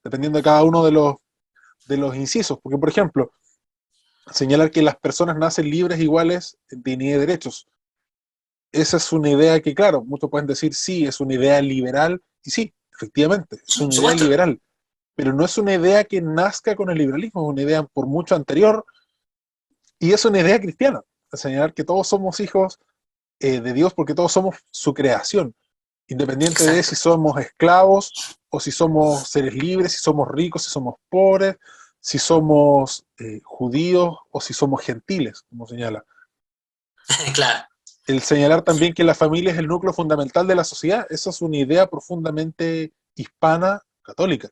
dependiendo de cada uno de los incisos, porque por ejemplo, señalar que las personas nacen libres, iguales, en dignidad y derechos, esa es una idea que, claro, muchos pueden decir, sí, es una idea liberal, y sí, efectivamente, es Por una idea supuesto. liberal, pero no es una idea que nazca con el liberalismo, es una idea por mucho anterior, y es una idea cristiana, señalar que todos somos hijos de Dios porque todos somos su creación, independiente de Exacto. si somos esclavos o si somos seres libres, si somos ricos, si somos pobres, si somos judíos o si somos gentiles, como señala. Claro. El señalar también que la familia es el núcleo fundamental de la sociedad, esa es una idea profundamente hispana católica,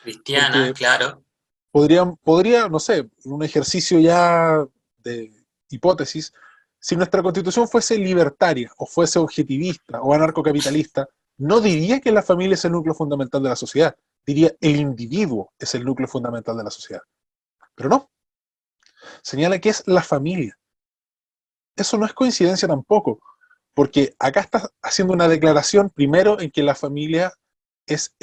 Cristiana, porque claro. podría, no sé, un ejercicio ya de hipótesis, si nuestra constitución fuese libertaria o fuese objetivista o anarcocapitalista, no diría que la familia es el núcleo fundamental de la sociedad, diría el individuo es el núcleo fundamental de la sociedad. Pero no, señala que es la familia. Eso no es coincidencia tampoco, porque acá está haciendo una declaración primero en que la familia es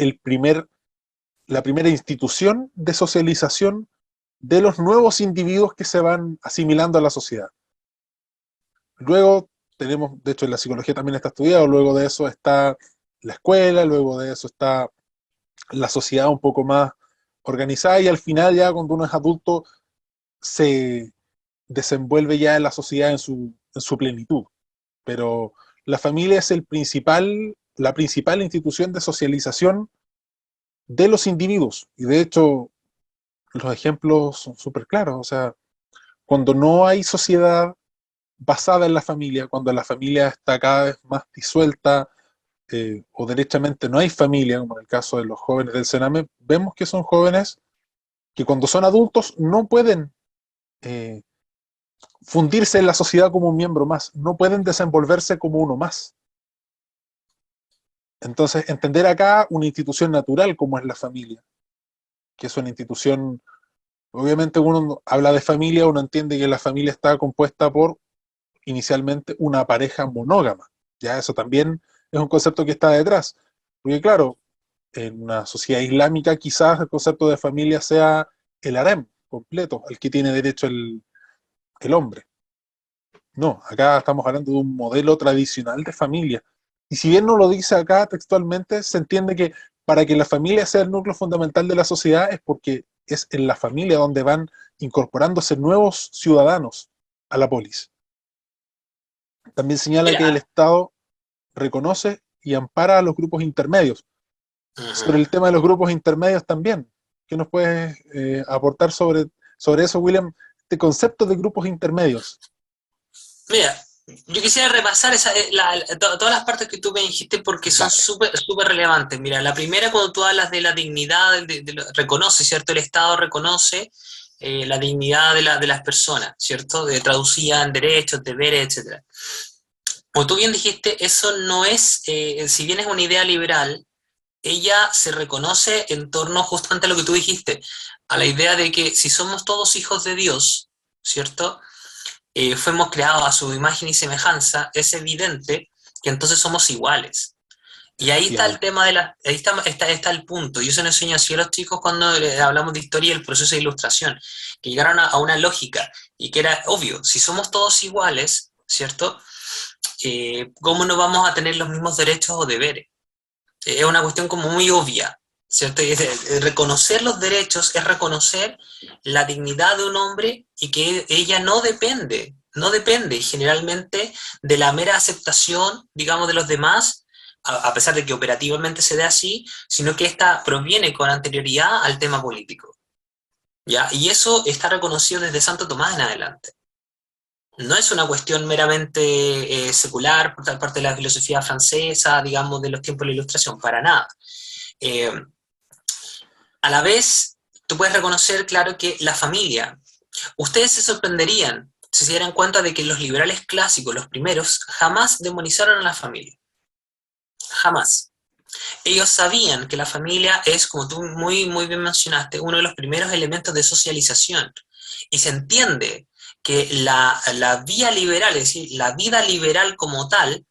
la primera institución de socialización de los nuevos individuos que se van asimilando a la sociedad. Luego tenemos, de hecho en la psicología también está estudiado, luego de eso está la escuela, luego de eso está la sociedad un poco más organizada y al final ya cuando uno es adulto se desenvuelve ya en la sociedad en su plenitud. Pero la familia es la principal institución de socialización de los individuos. Y de hecho, los ejemplos son súper claros. O sea, cuando no hay sociedad basada en la familia, cuando la familia está cada vez más disuelta, o derechamente no hay familia, como en el caso de los jóvenes del Sename, vemos que son jóvenes que cuando son adultos no pueden eh, fundirse en la sociedad como un miembro más, no pueden desenvolverse como uno más. Entonces, entender acá una institución natural como es la familia, que es una institución, obviamente uno habla de familia, uno entiende que la familia está compuesta por inicialmente una pareja monógama. Ya eso también es un concepto que está detrás. Porque claro, en una sociedad islámica quizás el concepto de familia sea el harem completo, al que tiene derecho el hombre. No, acá estamos hablando de un modelo tradicional de familia. Y si bien no lo dice acá textualmente, se entiende que para que la familia sea el núcleo fundamental de la sociedad es porque es en la familia donde van incorporándose nuevos ciudadanos a la polis. También señala que el Mira, Estado reconoce y ampara a los grupos intermedios. Sobre ujú. el tema de los grupos intermedios también, ¿qué nos puedes aportar sobre eso, William? Este concepto de grupos intermedios. Mira, yo quisiera repasar todas las partes que tú me dijiste porque son Dale. súper súper relevantes. Mira, la primera cuando tú hablas de la dignidad, reconoce, ¿cierto? El Estado reconoce la dignidad de las personas, ¿cierto? Traducida en derechos, deberes, etcétera. Como tú bien dijiste, eso no es, si bien es una idea liberal, ella se reconoce en torno justamente a lo que tú dijiste, a la idea de que si somos todos hijos de Dios, ¿cierto? Fuimos creados a su imagen y semejanza, es evidente que entonces somos iguales. Y ahí está el Efectivamente. tema ahí está el punto. Yo se lo enseño así a los chicos cuando hablamos de historia y el proceso de ilustración, que llegaron a una lógica y que era obvio, si somos todos iguales, ¿cierto? ¿Cómo no vamos a tener los mismos derechos o deberes? Es una cuestión como muy obvia, ¿cierto? Y reconocer los derechos es reconocer la dignidad de un hombre y que ella no depende generalmente de la mera aceptación, digamos, de los demás, a pesar de que operativamente se dé así, sino que esta proviene con anterioridad al tema político, ¿ya? Y eso está reconocido desde Santo Tomás en adelante. No es una cuestión meramente secular por parte de la filosofía francesa, digamos, de los tiempos de la Ilustración, para nada. Eh, a la vez, tú puedes reconocer, claro, que la familia, ustedes se sorprenderían si se dieran cuenta de que los liberales clásicos, los primeros, jamás demonizaron a la familia. Jamás. Ellos sabían que la familia es, como tú muy bien mencionaste, uno de los primeros elementos de socialización. Y se entiende que la vía liberal, es decir, la vida liberal como tal,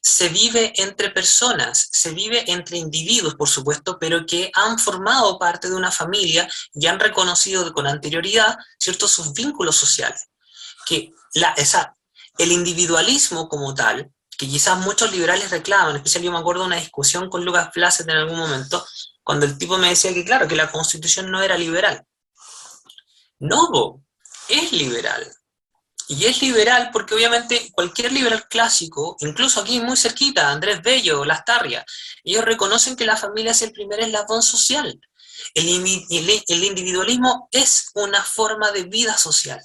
se vive entre personas, se vive entre individuos, por supuesto, pero que han formado parte de una familia y han reconocido con anterioridad ciertos sus vínculos sociales. Que esa el individualismo como tal, que quizás muchos liberales reclaman, en especial yo me acuerdo de una discusión con Lucas Blázquez en algún momento, cuando el tipo me decía que claro, que la Constitución no era liberal. No, es liberal. Y es liberal porque obviamente cualquier liberal clásico, incluso aquí muy cerquita, Andrés Bello, Lastarria, ellos reconocen que la familia es el primer eslabón social. El individualismo es una forma de vida social.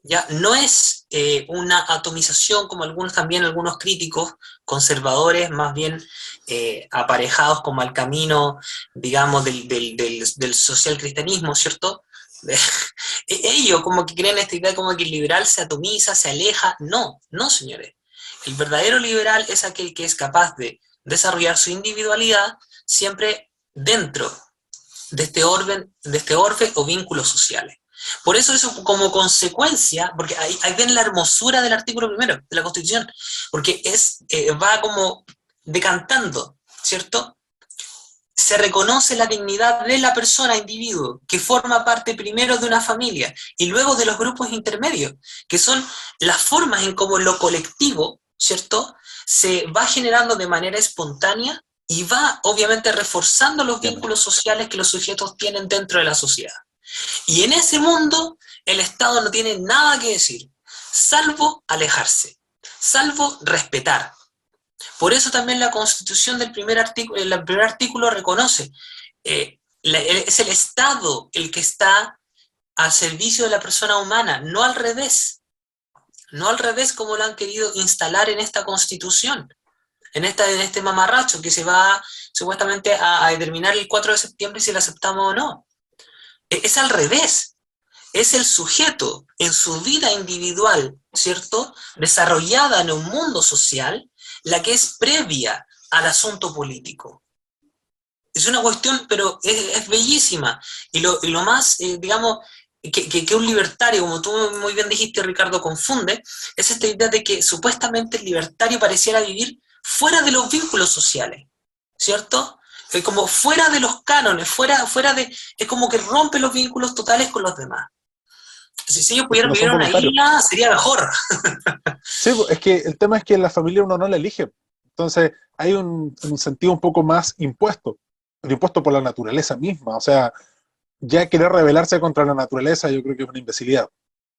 ¿Ya? No es una atomización como algunos críticos conservadores, más bien aparejados como al camino, digamos, del social cristianismo, ¿cierto? Ellos como que creen esta idea como que el liberal se atomiza, se aleja. No, no, señores. El verdadero liberal es aquel que es capaz de desarrollar su individualidad siempre dentro de este orbe o vínculos sociales. Por eso como consecuencia, porque ahí ven la hermosura del artículo primero de la Constitución, porque va como decantando, ¿cierto? Se reconoce la dignidad de la persona, individuo, que forma parte primero de una familia y luego de los grupos intermedios, que son las formas en cómo lo colectivo, ¿cierto?, se va generando de manera espontánea y va obviamente reforzando los vínculos sociales que los sujetos tienen dentro de la sociedad. Y en ese mundo el Estado no tiene nada que decir, salvo alejarse, salvo respetar. Por eso también la Constitución del primer artículo reconoce, es el Estado el que está al servicio de la persona humana, no al revés. No al revés como lo han querido instalar en esta Constitución, en este mamarracho que se va supuestamente a determinar el 4 de septiembre si lo aceptamos o no. Es al revés. Es el sujeto en su vida individual, ¿cierto?, desarrollada en un mundo social, la que es previa al asunto político. Es una cuestión, pero es bellísima. Y lo más, digamos, que un libertario, como tú muy bien dijiste, Ricardo, confunde, es esta idea de que supuestamente el libertario pareciera vivir fuera de los vínculos sociales, ¿cierto? Como fuera de los cánones, es como que rompe los vínculos totales con los demás. Si ellos Es que pudieran no vivir son en una voluntarios. isla, sería mejor. Sí, es que el tema es que en la familia uno no la elige. Entonces hay un sentido un poco más impuesto, pero impuesto por la naturaleza misma. O sea, ya querer rebelarse contra la naturaleza yo creo que es una imbecilidad.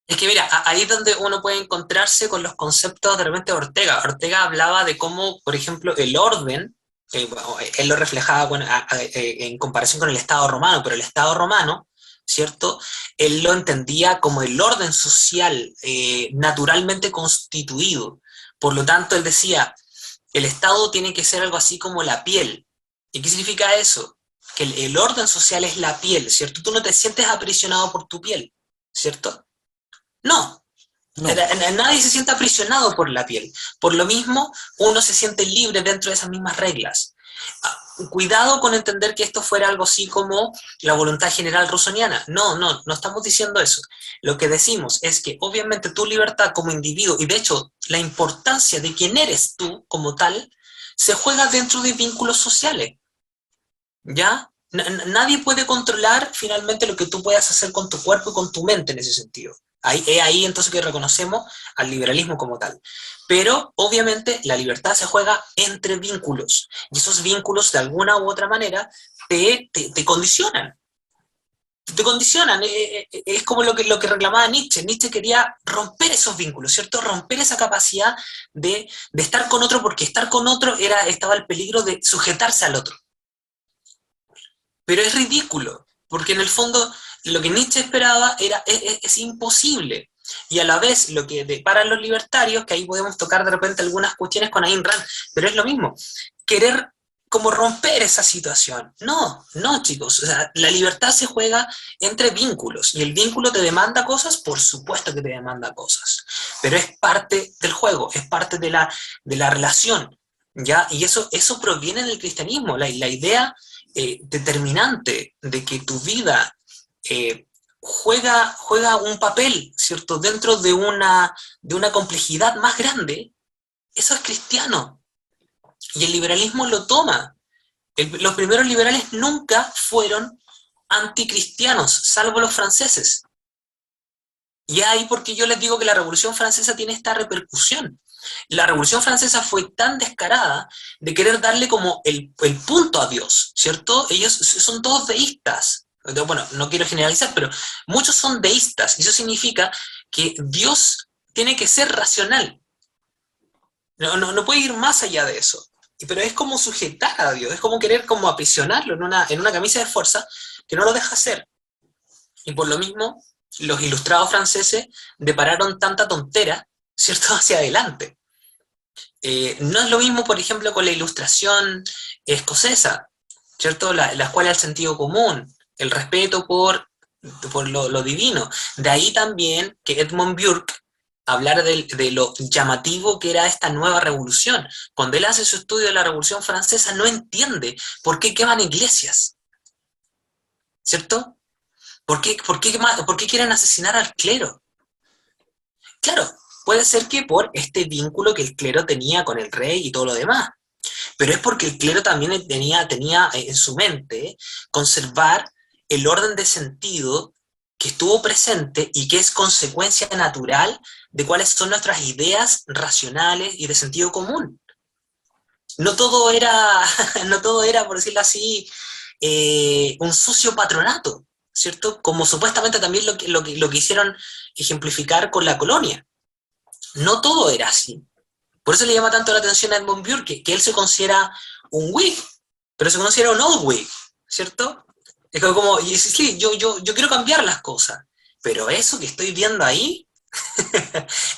Es que mira, ahí es donde uno puede encontrarse con los conceptos de repente de Ortega. Ortega hablaba de cómo, por ejemplo, el orden, bueno, él lo reflejaba en comparación con el Estado romano, pero el Estado romano, ¿cierto? Él lo entendía como el orden social naturalmente constituido. Por lo tanto, él decía, el Estado tiene que ser algo así como la piel. ¿Y qué significa eso? Que el orden social es la piel, ¿cierto? Tú no te sientes aprisionado por tu piel, ¿cierto? No, No, nadie se siente aprisionado por la piel. Por lo mismo, uno se siente libre dentro de esas mismas reglas. Cuidado con entender que esto fuera algo así como la voluntad general rusoniana. No estamos diciendo eso. Lo que decimos es que obviamente tu libertad como individuo, y de hecho la importancia de quién eres tú como tal, se juega dentro de vínculos sociales. ¿Ya? Nadie puede controlar finalmente lo que tú puedas hacer con tu cuerpo y con tu mente en ese sentido. Es ahí entonces que reconocemos al liberalismo como tal. Pero obviamente la libertad se juega entre vínculos y esos vínculos de alguna u otra manera te condicionan. Te condicionan, es como lo que reclamaba Nietzsche. Nietzsche quería romper esos vínculos, ¿cierto? Romper esa capacidad de estar con otro, porque estar con otro estaba el peligro de sujetarse al otro. Pero es ridículo, porque en el fondo lo que Nietzsche esperaba es imposible. Y a la vez lo que deparan los libertarios, que ahí podemos tocar de repente algunas cuestiones con Ayn Rand, pero es lo mismo, querer como romper esa situación. No, chicos, o sea, la libertad se juega entre vínculos, y el vínculo te demanda cosas, por supuesto que te demanda cosas, pero es parte del juego, es parte de la relación, ¿ya? Y eso proviene del cristianismo, la idea determinante de que tu vida juega un papel, ¿cierto?, dentro de una complejidad más grande, eso es cristiano. Y el liberalismo lo toma. Los primeros liberales nunca fueron anticristianos, salvo los franceses. Y ahí porque yo les digo que la Revolución Francesa tiene esta repercusión. La Revolución Francesa fue tan descarada de querer darle como el punto a Dios, ¿cierto? Ellos son todos deístas. Bueno, no quiero generalizar, pero muchos son deístas. Y eso significa que Dios tiene que ser racional. No puede ir más allá de eso. Pero es como sujetar a Dios, es como querer como aprisionarlo en una camisa de fuerza que no lo deja hacer. Y por lo mismo, los ilustrados franceses depararon tanta tontera, ¿cierto?, hacia adelante. No es lo mismo, por ejemplo, con la ilustración escocesa, ¿cierto? La cual el sentido común, el respeto por lo divino. De ahí también que Edmund Burke hablar de lo llamativo que era esta nueva revolución. Cuando él hace su estudio de la Revolución Francesa, no entiende por qué queman iglesias, ¿cierto? ¿Por qué quieren asesinar al clero? Claro, puede ser que por este vínculo que el clero tenía con el rey y todo lo demás, pero es porque el clero también tenía en su mente conservar el orden de sentido que estuvo presente y que es consecuencia natural de cuáles son nuestras ideas racionales y de sentido común. No todo era, no todo era, por decirlo así, un sucio patronato, ¿cierto? Como supuestamente también lo que hicieron ejemplificar con la colonia. No todo era así. Por eso le llama tanto la atención a Edmund Burke, que él se considera un Whig, pero se considera un old Whig, ¿cierto? Es como, y sí, yo quiero cambiar las cosas, pero eso que estoy viendo ahí,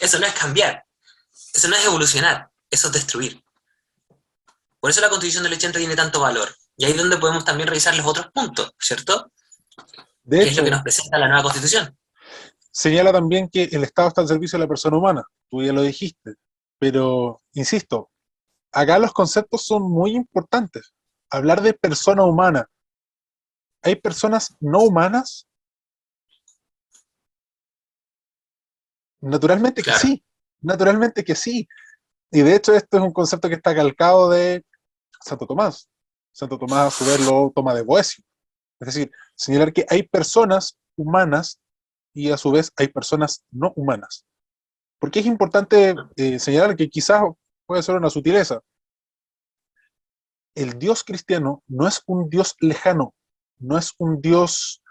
eso no es cambiar, eso no es evolucionar, eso es destruir. Por eso la Constitución del 80 tiene tanto valor. Y ahí es donde podemos también revisar los otros puntos, ¿cierto? De ¿Qué es lo que hecho, nos presenta la nueva Constitución? señala también que el Estado está al servicio de la persona humana, tú ya lo dijiste, pero, insisto, acá los conceptos son muy importantes. Hablar de persona humana, ¿hay personas no humanas? Naturalmente que Claro. sí, naturalmente que sí. Y de hecho esto es un concepto que está calcado de Santo Tomás. Santo Tomás a su vez lo toma de Boecio. Es decir, señalar que hay personas humanas y a su vez hay personas no humanas. Porque es importante señalar que quizás puede ser una sutileza. El Dios cristiano no es un Dios lejano, no es un Dios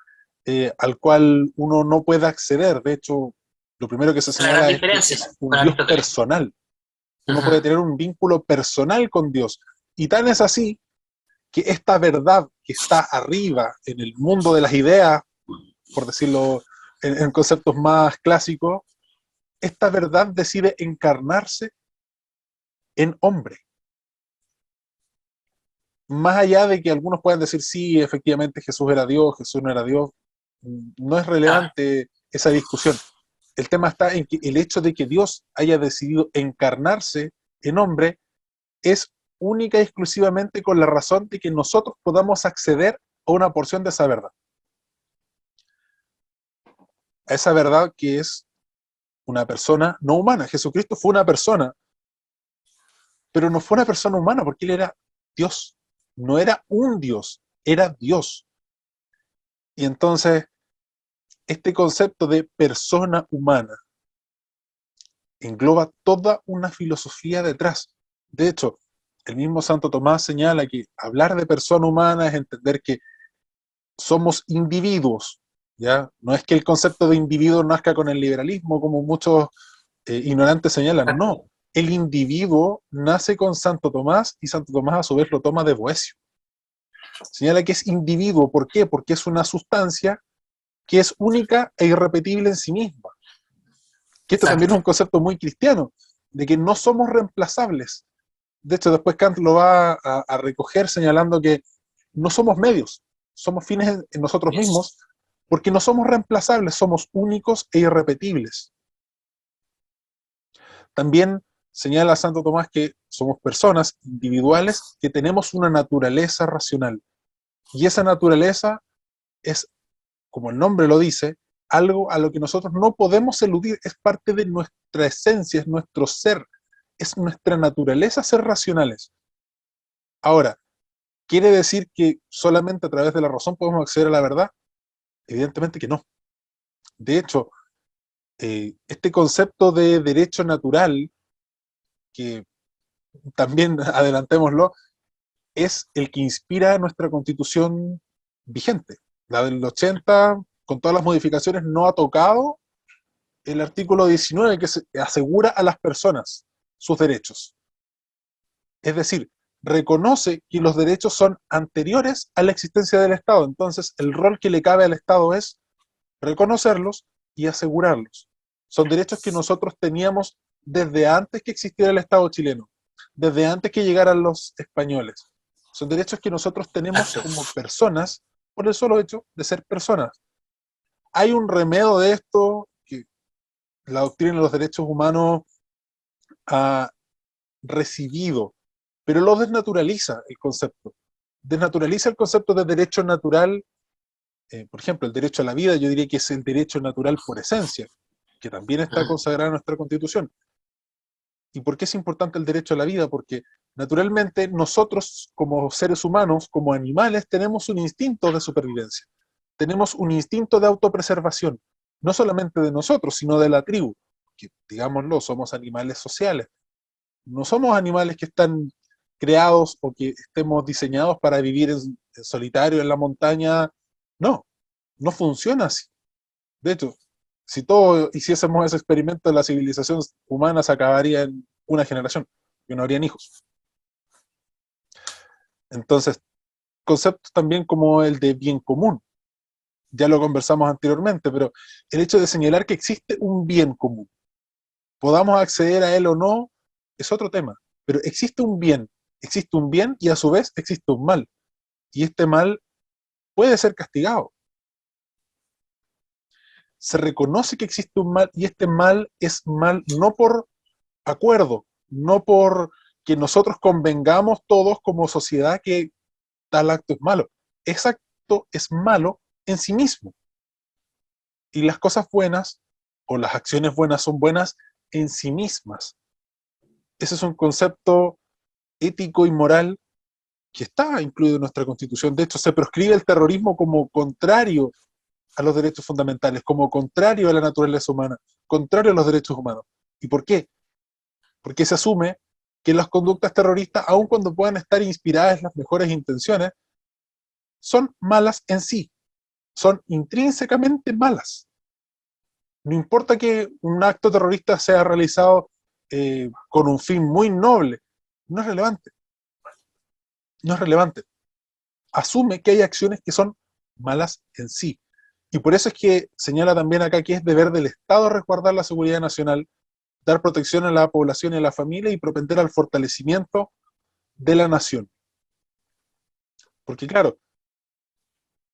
al cual uno no pueda acceder. De hecho, lo primero que se Esa es la gran señala es que diferencia es con un Dios Aristóteles. personal. Uno puede Ujú. tener un vínculo personal con Dios. Y tan es así que esta verdad que está arriba en el mundo de las ideas, por decirlo en conceptos más clásicos, esta verdad decide encarnarse en hombre. Más allá de que algunos puedan decir, sí, efectivamente Jesús era Dios, Jesús no era Dios, no es Claro, relevante esa discusión. El tema está en que el hecho de que Dios haya decidido encarnarse en hombre es única y exclusivamente con la razón de que nosotros podamos acceder a una porción de esa verdad. A esa verdad que es una persona no humana. Jesucristo fue una persona, pero no fue una persona humana porque él era Dios. No era un Dios, era Dios. Y entonces, este concepto de persona humana engloba toda una filosofía detrás. De hecho, el mismo Santo Tomás señala que hablar de persona humana es entender que somos individuos, ¿ya? No es que el concepto de individuo nazca con el liberalismo, como muchos ignorantes señalan, no. exacto. El individuo nace con Santo Tomás y Santo Tomás a su vez lo toma de Boecio. Señala que es individuo, ¿por qué? Porque es una sustancia que es única e irrepetible en sí misma. Que esto también es un Exacto. concepto muy cristiano, de que no somos reemplazables. De hecho, después Kant lo va a recoger señalando que no somos medios, somos fines en nosotros Yes. mismos, porque no somos reemplazables, somos únicos e irrepetibles. También señala Santo Tomás que somos personas individuales que tenemos una naturaleza racional. Y esa naturaleza es, como el nombre lo dice, algo a lo que nosotros no podemos eludir, es parte de nuestra esencia, es nuestro ser, es nuestra naturaleza ser racionales. Ahora, ¿quiere decir que solamente a través de la razón podemos acceder a la verdad? Evidentemente que no. De hecho, Este concepto de derecho natural, que también adelantémoslo, es el que inspira nuestra constitución vigente. La del 80, con todas las modificaciones, no ha tocado el artículo 19 que asegura a las personas sus derechos. Es decir, reconoce que los derechos son anteriores a la existencia del Estado. Entonces, el rol que le cabe al Estado es reconocerlos y asegurarlos. Son derechos que nosotros teníamos desde antes que existiera el Estado chileno, desde antes que llegaran los españoles. Son derechos que nosotros tenemos como personas por el solo hecho de ser personas. Hay un remedio de esto que la doctrina de los derechos humanos ha recibido, pero lo desnaturaliza el concepto. Desnaturaliza el concepto de derecho natural. Por ejemplo, el derecho a la vida, yo diría que es el derecho natural por esencia, que también está consagrado en nuestra Constitución. ¿Y por qué es importante el derecho a la vida? Porque naturalmente nosotros como seres humanos, como animales, tenemos un instinto de supervivencia, tenemos un instinto de autopreservación, no solamente de nosotros, sino de la tribu, que digámoslo, somos animales sociales, no somos animales que están creados o que estemos diseñados para vivir en solitario en la montaña, no, no funciona así. De hecho, si todos hiciésemos ese experimento, la civilización humana se acabaría en una generación, y no habrían hijos. Entonces, conceptos también como el de bien común, ya lo conversamos anteriormente, pero el hecho de señalar que existe un bien común, podamos acceder a él o no, es otro tema, pero existe un bien y a su vez existe un mal, y este mal puede ser castigado. Se reconoce que existe un mal y este mal es mal no por acuerdo, no por que nosotros convengamos todos como sociedad que tal acto es malo. Ese acto es malo en sí mismo. Y las cosas buenas o las acciones buenas son buenas en sí mismas. Ese es un concepto ético y moral que está incluido en nuestra Constitución. De hecho, se proscribe el terrorismo como contrario a los derechos fundamentales, como contrario a la naturaleza humana, contrario a los derechos humanos. ¿Y por qué? Porque se asume que las conductas terroristas, aun cuando puedan estar inspiradas en las mejores intenciones, son malas en sí, son intrínsecamente malas. No importa que un acto terrorista sea realizado con un fin muy noble, no es relevante, no es relevante. Asume que hay acciones que son malas en sí. Y por eso es que señala también acá que es deber del Estado resguardar la seguridad nacional, dar protección a la población y a la familia y propender al fortalecimiento de la nación. Porque claro,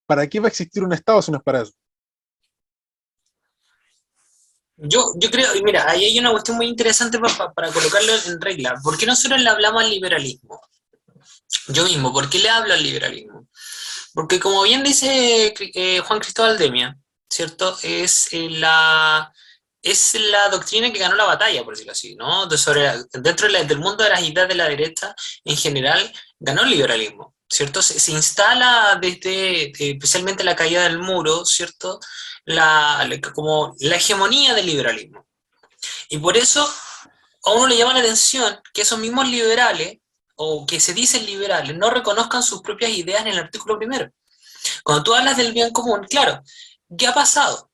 ¿para qué va a existir un Estado si no es para eso? Yo creo, y mira, ahí hay una cuestión muy interesante para colocarlo en regla. ¿Por qué nosotros le hablamos al liberalismo? Yo mismo, ¿por qué le hablo al liberalismo? Porque como bien dice Juan Cristóbal Demia, ¿cierto? Es la doctrina que ganó la batalla, por decirlo así, ¿no? Dentro del mundo de las ideas de la derecha, en general, ganó el liberalismo, ¿cierto? Se instala desde especialmente la caída del muro, ¿cierto? Como la hegemonía del liberalismo. Y por eso a uno le llama la atención que esos mismos liberales, o que se dicen liberales, no reconozcan sus propias ideas en el artículo primero. Cuando tú hablas del bien común, claro, ¿qué ha pasado?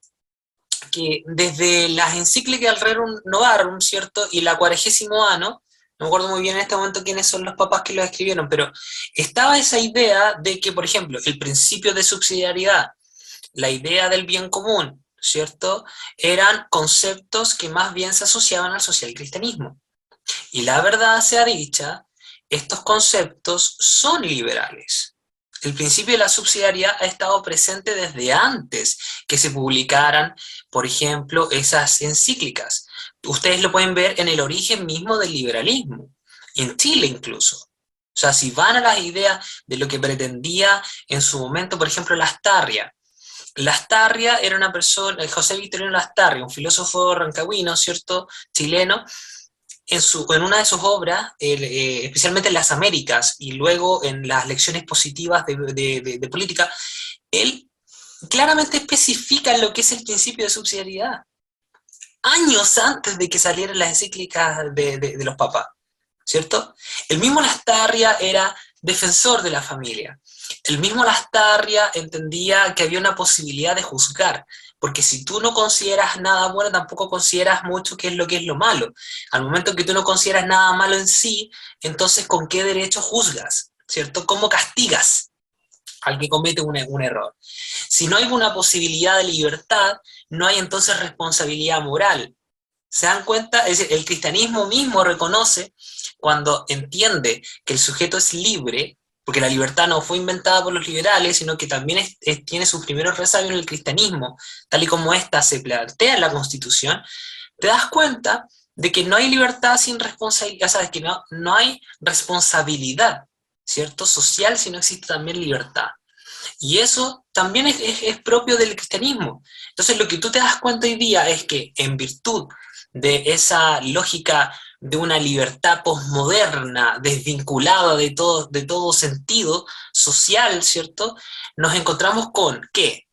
Que desde las encíclicas del Rerum Novarum, ¿cierto? Y la 40º ano, no me acuerdo muy bien en este momento quiénes son los papas que lo escribieron, pero estaba esa idea de que, por ejemplo, el principio de subsidiariedad, la idea del bien común, ¿cierto? Eran conceptos que más bien se asociaban al socialcristianismo. Y la verdad sea dicha, estos conceptos son liberales. El principio de la subsidiariedad ha estado presente desde antes que se publicaran, por ejemplo, esas encíclicas. Ustedes lo pueden ver en el origen mismo del liberalismo, en Chile incluso. O sea, si van a las ideas de lo que pretendía en su momento, por ejemplo, Lastarria. Lastarria era una persona, José Victorino Lastarria, un filósofo rancagüino, ¿cierto?, chileno, en una de sus obras, especialmente en las Américas y luego en las lecciones positivas de política, él claramente especifica lo que es el principio de subsidiariedad. años antes de que salieran las encíclicas de los papas, ¿cierto? El mismo Lastarria era defensor de la familia. El mismo Lastarria entendía que había una posibilidad de juzgar, porque si tú no consideras nada bueno, tampoco consideras mucho qué es lo que es lo malo. Al momento que tú no consideras nada malo en sí, entonces ¿con qué derecho juzgas? ¿Cierto? ¿Cómo castigas al que comete un error? Si no hay una posibilidad de libertad, no hay entonces responsabilidad moral. ¿Se dan cuenta? Es decir, el cristianismo mismo reconoce, cuando entiende que el sujeto es libre, porque la libertad no fue inventada por los liberales, sino que también tiene sus primeros resabios en el cristianismo, tal y como ésta se plantea en la Constitución, te das cuenta de que no hay libertad sin responsabilidad, sabes que no hay responsabilidad, ¿cierto? Social si no existe también libertad. Y eso también es propio del cristianismo. Entonces lo que tú te das cuenta hoy día es que en virtud de esa lógica de una libertad posmoderna, desvinculada de todo sentido social, ¿cierto? Nos encontramos con, ¿qué?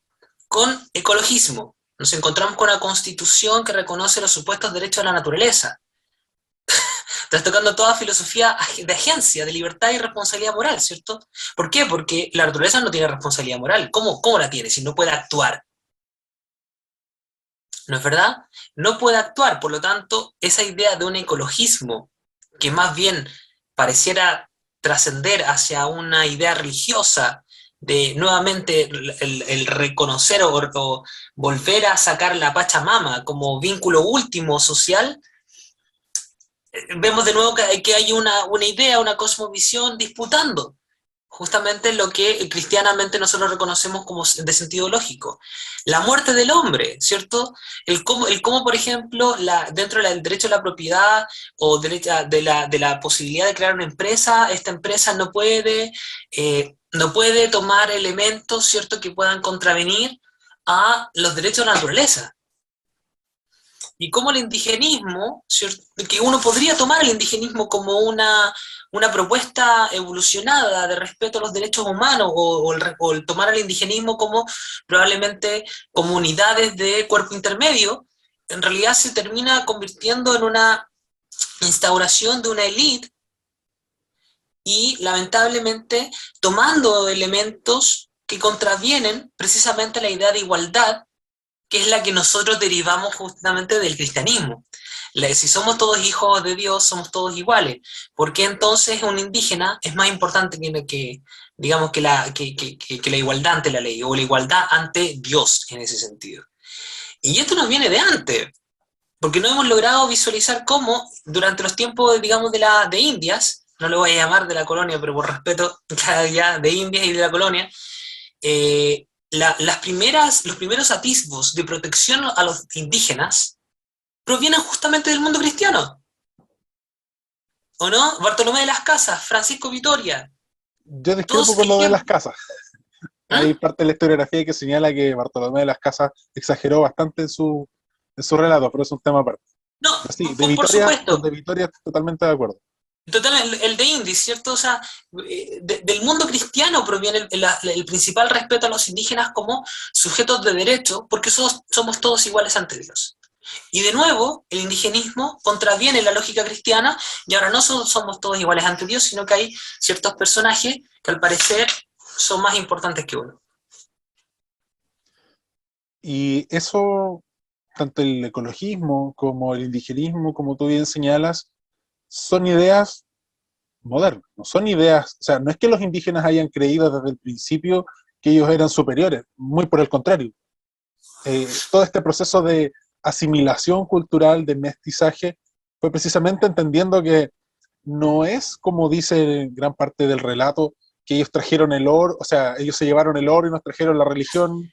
Con ecologismo. Nos encontramos con una constitución que reconoce los supuestos derechos de la naturaleza. Estás tocando toda filosofía de agencia, de libertad y responsabilidad moral, ¿cierto? ¿Por qué? Porque la naturaleza no tiene responsabilidad moral. ¿Cómo la tiene si no puede actuar? ¿No es verdad? No puede actuar, por lo tanto, esa idea de un ecologismo que más bien pareciera trascender hacia una idea religiosa de nuevamente el reconocer o volver a sacar la Pachamama como vínculo último social, vemos de nuevo que hay una idea, una cosmovisión disputando justamente lo que cristianamente nosotros reconocemos como de sentido lógico. La muerte del hombre, ¿cierto? El cómo por ejemplo, dentro del derecho a la propiedad o de la posibilidad de crear una empresa, esta empresa no puede tomar elementos, ¿cierto?, que puedan contravenir a los derechos de la naturaleza. Y cómo el indigenismo, ¿cierto?, que uno podría tomar el indigenismo como una propuesta evolucionada de respeto a los derechos humanos, o el tomar el indigenismo como probablemente comunidades de cuerpo intermedio, en realidad se termina convirtiendo en una instauración de una élite y lamentablemente tomando elementos que contravienen precisamente la idea de igualdad, que es la que nosotros derivamos justamente del cristianismo. Si somos todos hijos de Dios, somos todos iguales. ¿Por qué entonces un indígena es más importante digamos, que la igualdad ante la ley, o la igualdad ante Dios en ese sentido? Y esto nos viene de antes, porque no hemos logrado visualizar cómo durante los tiempos, digamos, de Indias, no lo voy a llamar de la colonia, pero por respeto ya de Indias y de la colonia, los primeros atisbos de protección a los indígenas provienen justamente del mundo cristiano. ¿O no? Bartolomé de las Casas, Francisco Vitoria. Yo discrepo Todos con lo de las ejemplos. casas. Hay parte de la historiografía que señala que Bartolomé de las Casas exageró bastante en su relato, pero es un tema aparte. No, Pero sí, por supuesto. de Vitoria estoy totalmente de acuerdo. Total, el de Indies, ¿cierto? O sea, del mundo cristiano proviene el principal respeto a los indígenas como sujetos de derecho, porque somos todos iguales ante Dios. Y de nuevo, el indigenismo contraviene la lógica cristiana, y ahora no somos todos iguales ante Dios, sino que hay ciertos personajes que al parecer son más importantes que uno. Y eso, tanto el ecologismo como el indigenismo, como tú bien señalas, son ideas modernas, no son ideas, o sea, no es que los indígenas hayan creído desde el principio que ellos eran superiores, muy por el contrario. Todo este proceso de asimilación cultural, de mestizaje, fue precisamente entendiendo que no es como dice gran parte del relato, que ellos trajeron el oro, o sea, ellos se llevaron el oro y nos trajeron la religión.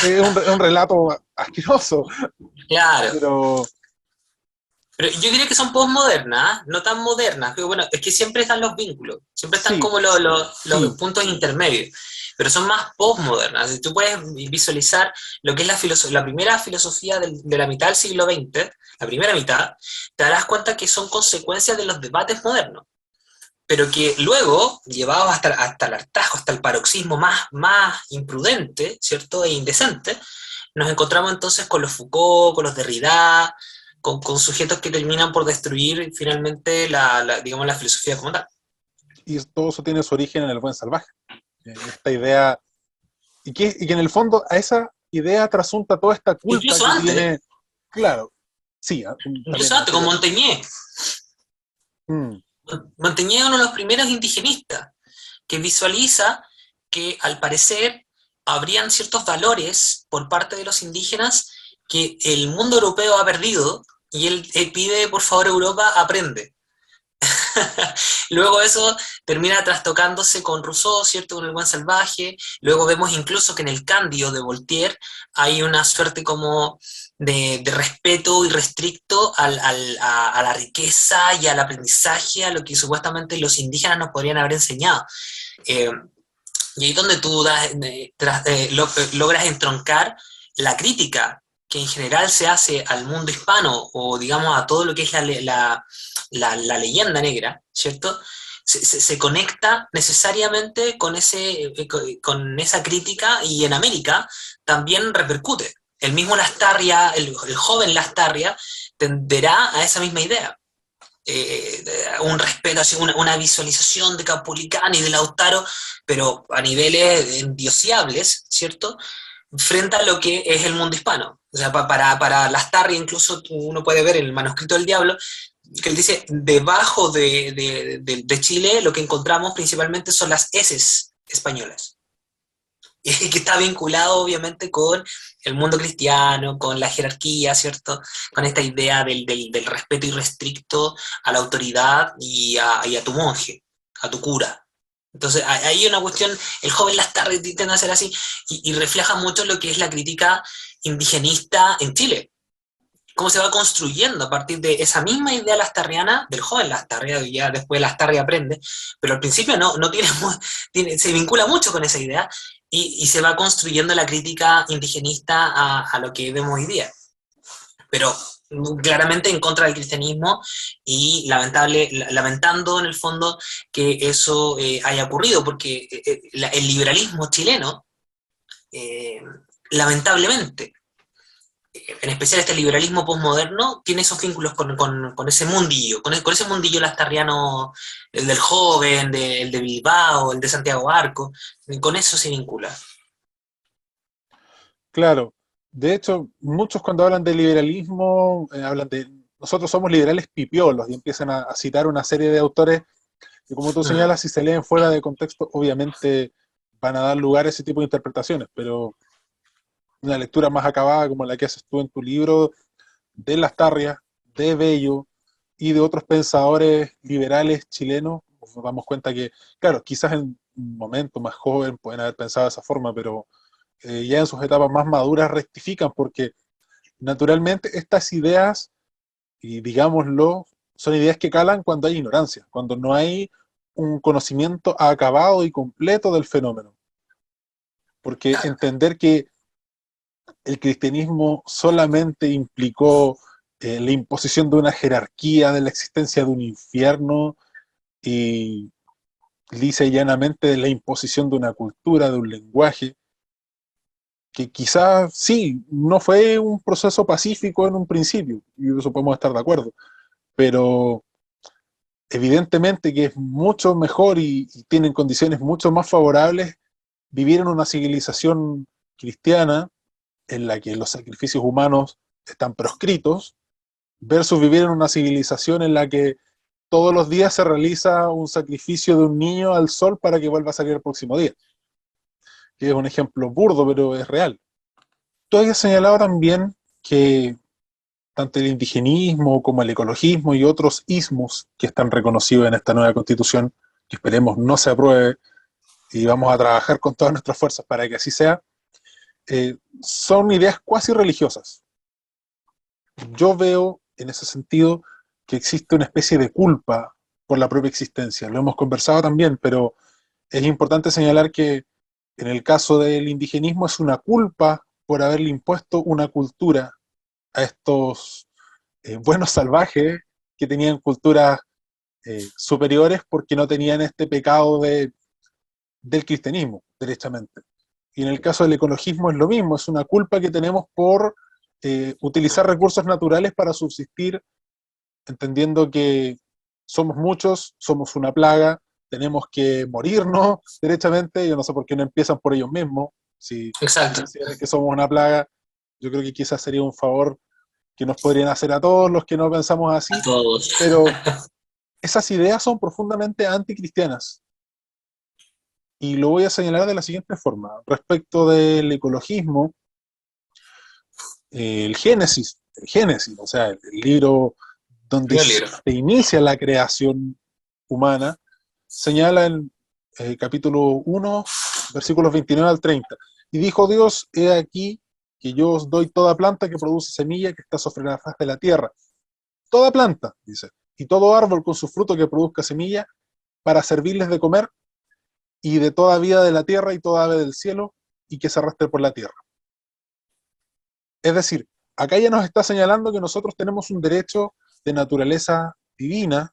Es un relato asqueroso, Claro. pero Pero yo diría que son postmodernas, ¿eh? No tan modernas. Pero bueno, es que siempre están los vínculos, siempre están sí, como los sí, puntos intermedios, pero son más postmodernas. Si tú puedes visualizar lo que es la primera filosofía de la mitad del siglo XX, la primera mitad, te darás cuenta que son consecuencias de los debates modernos, pero que luego, llevados hasta el hartazgo, hasta el paroxismo más imprudente, ¿cierto?, e indecente, nos encontramos entonces con los Foucault, con los Derrida, con sujetos que terminan por destruir finalmente digamos, la filosofía como tal. Y todo eso tiene su origen en el buen salvaje. Esta idea, y que en el fondo a esa idea trasunta toda esta culpa Incluso que antes, tiene, claro, sí, también incluso antes, con antes. Montaigne. Mm, Montaigne es uno de los primeros indigenistas que visualiza que al parecer habrían ciertos valores por parte de los indígenas que el mundo europeo ha perdido y él pide, por favor, Europa, aprende. Luego eso termina trastocándose con Rousseau, ¿cierto? Con el buen salvaje. Luego vemos incluso que en el Cándido de Voltaire hay una suerte como de respeto irrestricto a la riqueza y al aprendizaje, a lo que supuestamente los indígenas nos podrían haber enseñado. Eh, y ahí es donde tú logras entroncar la crítica que en general se hace al mundo hispano o digamos a todo lo que es la leyenda negra, ¿cierto? Se conecta necesariamente con esa crítica y en América también repercute. El mismo Lastarria, el joven Lastarria, tenderá a esa misma idea. Un respeto, así, una visualización de Capullicán y de Lautaro, pero a niveles endiosiables, ¿cierto? Frente a lo que es el mundo hispano. O sea, para Lastarria incluso uno puede ver en el manuscrito del diablo que él dice, debajo de Chile lo que encontramos principalmente son las heces españolas. Y que está vinculado obviamente con el mundo cristiano, con la jerarquía, ¿cierto? Con esta idea del respeto irrestricto a la autoridad y a tu monje, a tu cura. Entonces, hay una cuestión, el joven Lastarria tiende a ser así, y refleja mucho lo que es la crítica indigenista en Chile. Cómo se va construyendo a partir de esa misma idea lastarriana, del joven Lastarria, y ya después Lastarria aprende, pero al principio no se vincula mucho con esa idea, y se va construyendo la crítica indigenista a lo que vemos hoy día. Pero claramente en contra del cristianismo y lamentando en el fondo que eso haya ocurrido, porque el liberalismo chileno, eh, lamentablemente, en especial este liberalismo postmoderno, tiene esos vínculos con ese mundillo, con ese mundillo lastarriano, el del joven, el de Bilbao, el de Santiago Arco, con eso se vincula. claro, de hecho, muchos cuando hablan de liberalismo, hablan de nosotros somos liberales pipiolos y empiezan a citar una serie de autores que, como tú señalas, si se leen fuera de contexto, obviamente van a dar lugar a ese tipo de interpretaciones, pero una lectura más acabada como la que haces tú en tu libro, de Lastarria, de Bello y de otros pensadores liberales chilenos, nos damos cuenta que, claro, quizás en un momento más joven pueden haber pensado de esa forma, pero ya en sus etapas más maduras rectifican porque naturalmente estas ideas, y digámoslo, son ideas que calan cuando hay ignorancia, cuando no hay un conocimiento acabado y completo del fenómeno. Porque entender que el cristianismo solamente implicó la imposición de una jerarquía, de la existencia de un infierno y lisa y llanamente de la imposición de una cultura, de un lenguaje, que quizás sí, no fue un proceso pacífico en un principio, y eso podemos estar de acuerdo, pero evidentemente que es mucho mejor y tienen condiciones mucho más favorables vivir en una civilización cristiana en la que los sacrificios humanos están proscritos, versus vivir en una civilización en la que todos los días se realiza un sacrificio de un niño al sol para que vuelva a salir el próximo día. Que es un ejemplo burdo, pero es real. Tú habías señalado también que tanto el indigenismo como el ecologismo y otros ismos que están reconocidos en esta nueva constitución, que esperemos no se apruebe y vamos a trabajar con todas nuestras fuerzas para que así sea, son ideas cuasi religiosas. Yo veo en ese sentido que existe una especie de culpa por la propia existencia. Lo hemos conversado también, pero es importante señalar que en el caso del indigenismo es una culpa por haberle impuesto una cultura a estos buenos salvajes que tenían culturas superiores porque no tenían este pecado del cristianismo, derechamente. Y en el caso del ecologismo es lo mismo, es una culpa que tenemos por utilizar recursos naturales para subsistir, entendiendo que somos muchos, somos una plaga, tenemos que morirnos derechamente. Yo no sé por qué no empiezan por ellos mismos, si Exacto. consideran que somos una plaga. Yo creo que quizás sería un favor que nos podrían hacer a todos los que no pensamos A así, todos. pero esas ideas son profundamente anticristianas. Y lo voy a señalar de la siguiente forma. Respecto del ecologismo, el Génesis, o sea, el libro donde Primer libro. se inicia la creación humana, señala en capítulo 1, versículos 29 al 30. Y dijo Dios, he aquí que yo os doy toda planta que produce semilla que está sobre la faz de la tierra. Toda planta, dice, y todo árbol con su fruto que produzca semilla, para servirles de comer, y de toda vida de la tierra y toda ave del cielo, y que se arrastre por la tierra. Es decir, acá ya nos está señalando que nosotros tenemos un derecho de naturaleza divina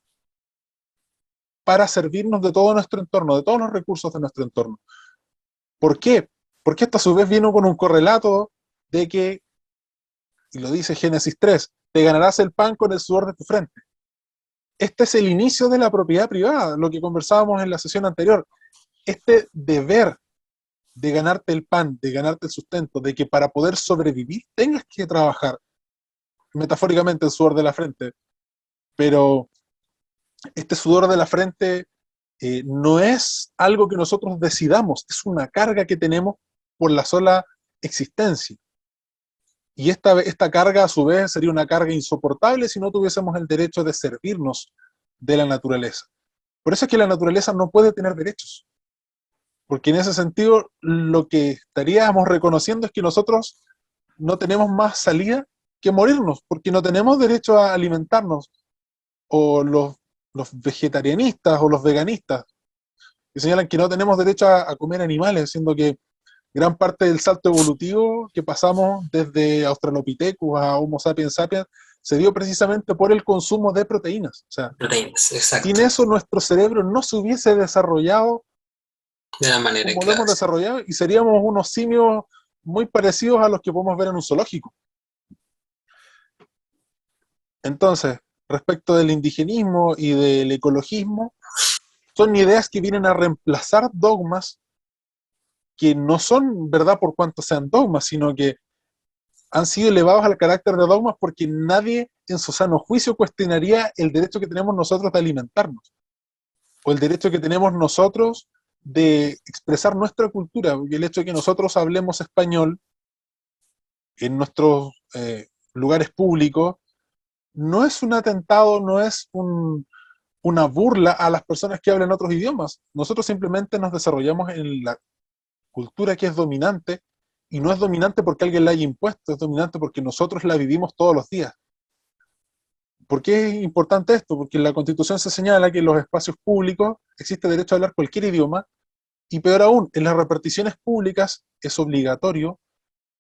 para servirnos de todo nuestro entorno, de todos los recursos de nuestro entorno. ¿Por qué? Porque esto a su vez vino con un correlato de que, y lo dice Génesis 3, te ganarás el pan con el sudor de tu frente. Este es el inicio de la propiedad privada, lo que conversábamos en la sesión anterior. Este deber de ganarte el pan, de ganarte el sustento, de que para poder sobrevivir tengas que trabajar, metafóricamente el sudor de la frente, pero este sudor de la frente no es algo que nosotros decidamos, es una carga que tenemos por la sola existencia. Y esta carga a su vez sería una carga insoportable si no tuviésemos el derecho de servirnos de la naturaleza. Por eso es que la naturaleza no puede tener derechos, porque en ese sentido lo que estaríamos reconociendo es que nosotros no tenemos más salida que morirnos, porque no tenemos derecho a alimentarnos, o los vegetarianistas o los veganistas, que señalan que no tenemos derecho a comer animales, siendo que gran parte del salto evolutivo que pasamos desde Australopithecus a Homo sapiens sapiens se dio precisamente por el consumo de proteínas. O sea, Proteínas, sin exacto. eso nuestro cerebro no se hubiese desarrollado De la manera como que lo lo hemos hace. desarrollado y seríamos unos simios muy parecidos a los que podemos ver en un zoológico. Entonces, respecto del indigenismo y del ecologismo, son ideas que vienen a reemplazar dogmas que no son verdad por cuanto sean dogmas, sino que han sido elevados al carácter de dogmas porque nadie en su sano juicio cuestionaría el derecho que tenemos nosotros de alimentarnos, o el derecho que tenemos nosotros de expresar nuestra cultura, y el hecho de que nosotros hablemos español en nuestros lugares públicos no es un atentado, no es una burla a las personas que hablan otros idiomas. Nosotros simplemente nos desarrollamos en la cultura que es dominante, y no es dominante porque alguien la haya impuesto, es dominante porque nosotros la vivimos todos los días. ¿Por qué es importante esto? Porque en la Constitución se señala que en los espacios públicos existe derecho a hablar cualquier idioma, y peor aún, en las reparticiones públicas es obligatorio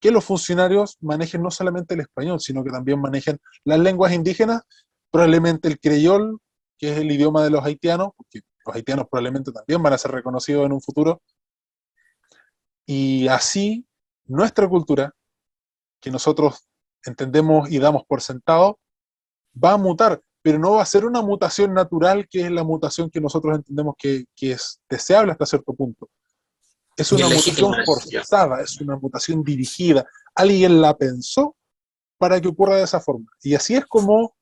que los funcionarios manejen no solamente el español, sino que también manejen las lenguas indígenas, probablemente el creyol, que es el idioma de los haitianos, porque los haitianos probablemente también van a ser reconocidos en un futuro, y así nuestra cultura, que nosotros entendemos y damos por sentado, va a mutar, pero no va a ser una mutación natural, que es la mutación que nosotros entendemos que es deseable hasta cierto punto. Es Y una es legítimo mutación en ese sentido. forzada, es una mutación dirigida. Alguien la pensó para que ocurra de esa forma. Y así es como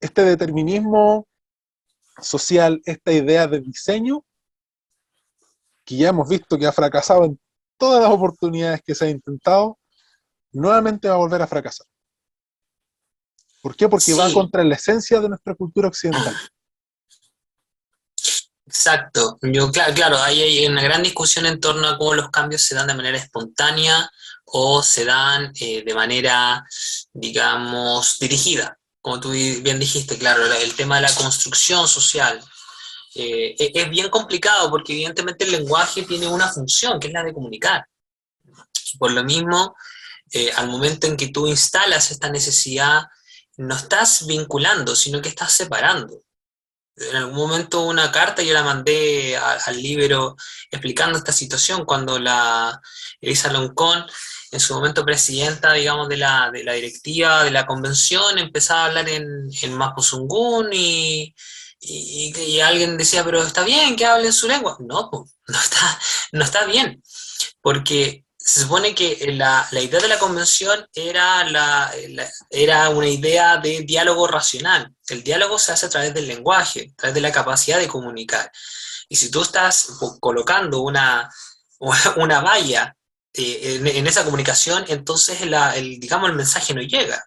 este determinismo social, esta idea de diseño, que ya hemos visto que ha fracasado en todas las oportunidades que se ha intentado, nuevamente va a volver a fracasar. ¿Por qué? Porque va Sí, contra la esencia de nuestra cultura occidental. exacto. Yo, claro, claro, hay una gran discusión en torno a cómo los cambios se dan de manera espontánea o se dan de manera, digamos, dirigida. Como tú bien dijiste, claro, el tema de la construcción social es bien complicado porque evidentemente el lenguaje tiene una función, que es la de comunicar. Y por lo mismo, al momento en que tú instalas esta necesidad, no estás vinculando, sino que estás separando. En algún momento una carta yo la mandé al Libero explicando esta situación cuando la Elisa Loncón, en su momento presidenta, digamos, de la directiva de la convención, empezaba a hablar en Mapuzungún y alguien decía, pero está bien que hable en su lengua. No, pues, no está bien, porque se supone que la idea de la convención era una idea de diálogo racional. El diálogo se hace a través del lenguaje, a través de la capacidad de comunicar. Y si tú estás colocando una valla en esa comunicación, entonces digamos, el mensaje no llega.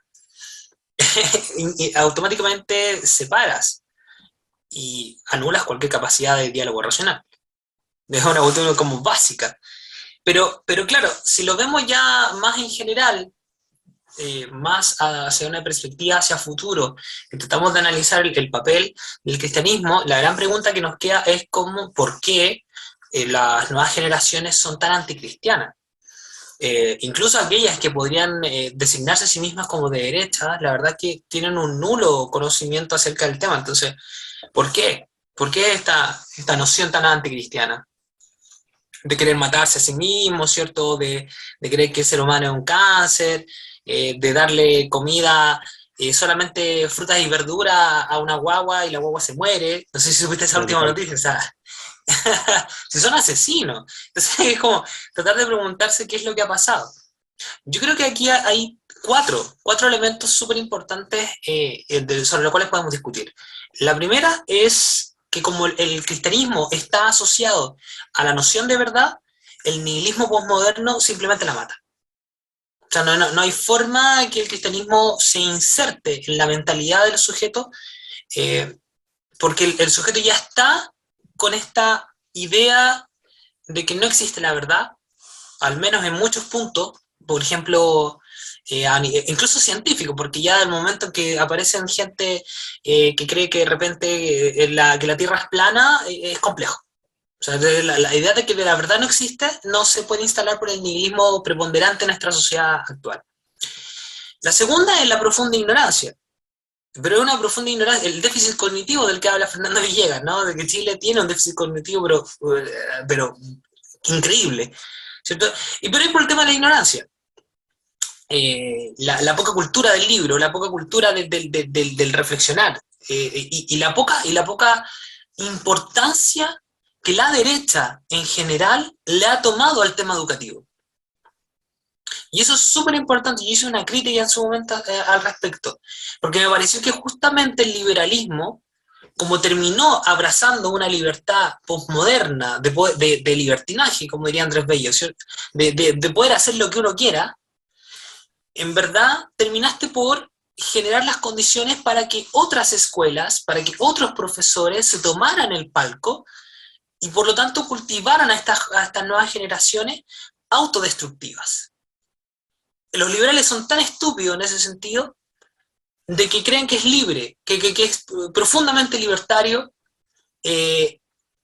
Y automáticamente separas y anulas cualquier capacidad de diálogo racional. Es una cuestión como básica. Pero claro, si lo vemos ya más en general, más hacia una perspectiva hacia futuro, que tratamos de analizar el papel del cristianismo, la gran pregunta que nos queda es por qué las nuevas generaciones son tan anticristianas. Incluso aquellas que podrían designarse a sí mismas como de derecha, la verdad que tienen un nulo conocimiento acerca del tema. Entonces, ¿por qué? ¿Por qué esta noción tan anticristiana? De querer matarse a sí mismo, ¿cierto? De creer que el ser humano es un cáncer, de darle comida, solamente frutas y verduras a una guagua y la guagua se muere. No sé si supiste esa Tal última cual. noticia, o sea, si son asesinos. Entonces es como tratar de preguntarse qué es lo que ha pasado. Yo creo que aquí hay cuatro elementos súper importantes sobre los cuales podemos discutir. La primera es que como el cristianismo está asociado a la noción de verdad, el nihilismo posmoderno simplemente la mata. O sea, no hay forma que el cristianismo se inserte en la mentalidad del sujeto, eh, porque el sujeto ya está con esta idea de que no existe la verdad, al menos en muchos puntos, por ejemplo, incluso científico, porque ya del momento en que aparecen gente que cree que de repente que la Tierra es plana, es complejo. O sea, la idea de que la verdad no existe no se puede instalar por el nihilismo preponderante en nuestra sociedad actual. La segunda es la profunda ignorancia, pero es una profunda ignorancia, el déficit cognitivo del que habla Fernando Villegas, ¿no? De que Chile tiene un déficit cognitivo, pero increíble, ¿cierto? Pero es por el tema de la ignorancia. La poca cultura del libro, la poca cultura del reflexionar, y la poca importancia que la derecha en general le ha tomado al tema educativo. Y eso es súper importante. Yo hice una crítica en su momento al respecto, porque me pareció que justamente el liberalismo, como terminó abrazando una libertad postmoderna de libertinaje, como diría Andrés Bello, de poder hacer lo que uno quiera, en verdad terminaste por generar las condiciones para que otras escuelas, para que otros profesores se tomaran el palco y por lo tanto cultivaran a estas nuevas generaciones autodestructivas. Los liberales son tan estúpidos en ese sentido de que creen que es libre, que es profundamente libertario, que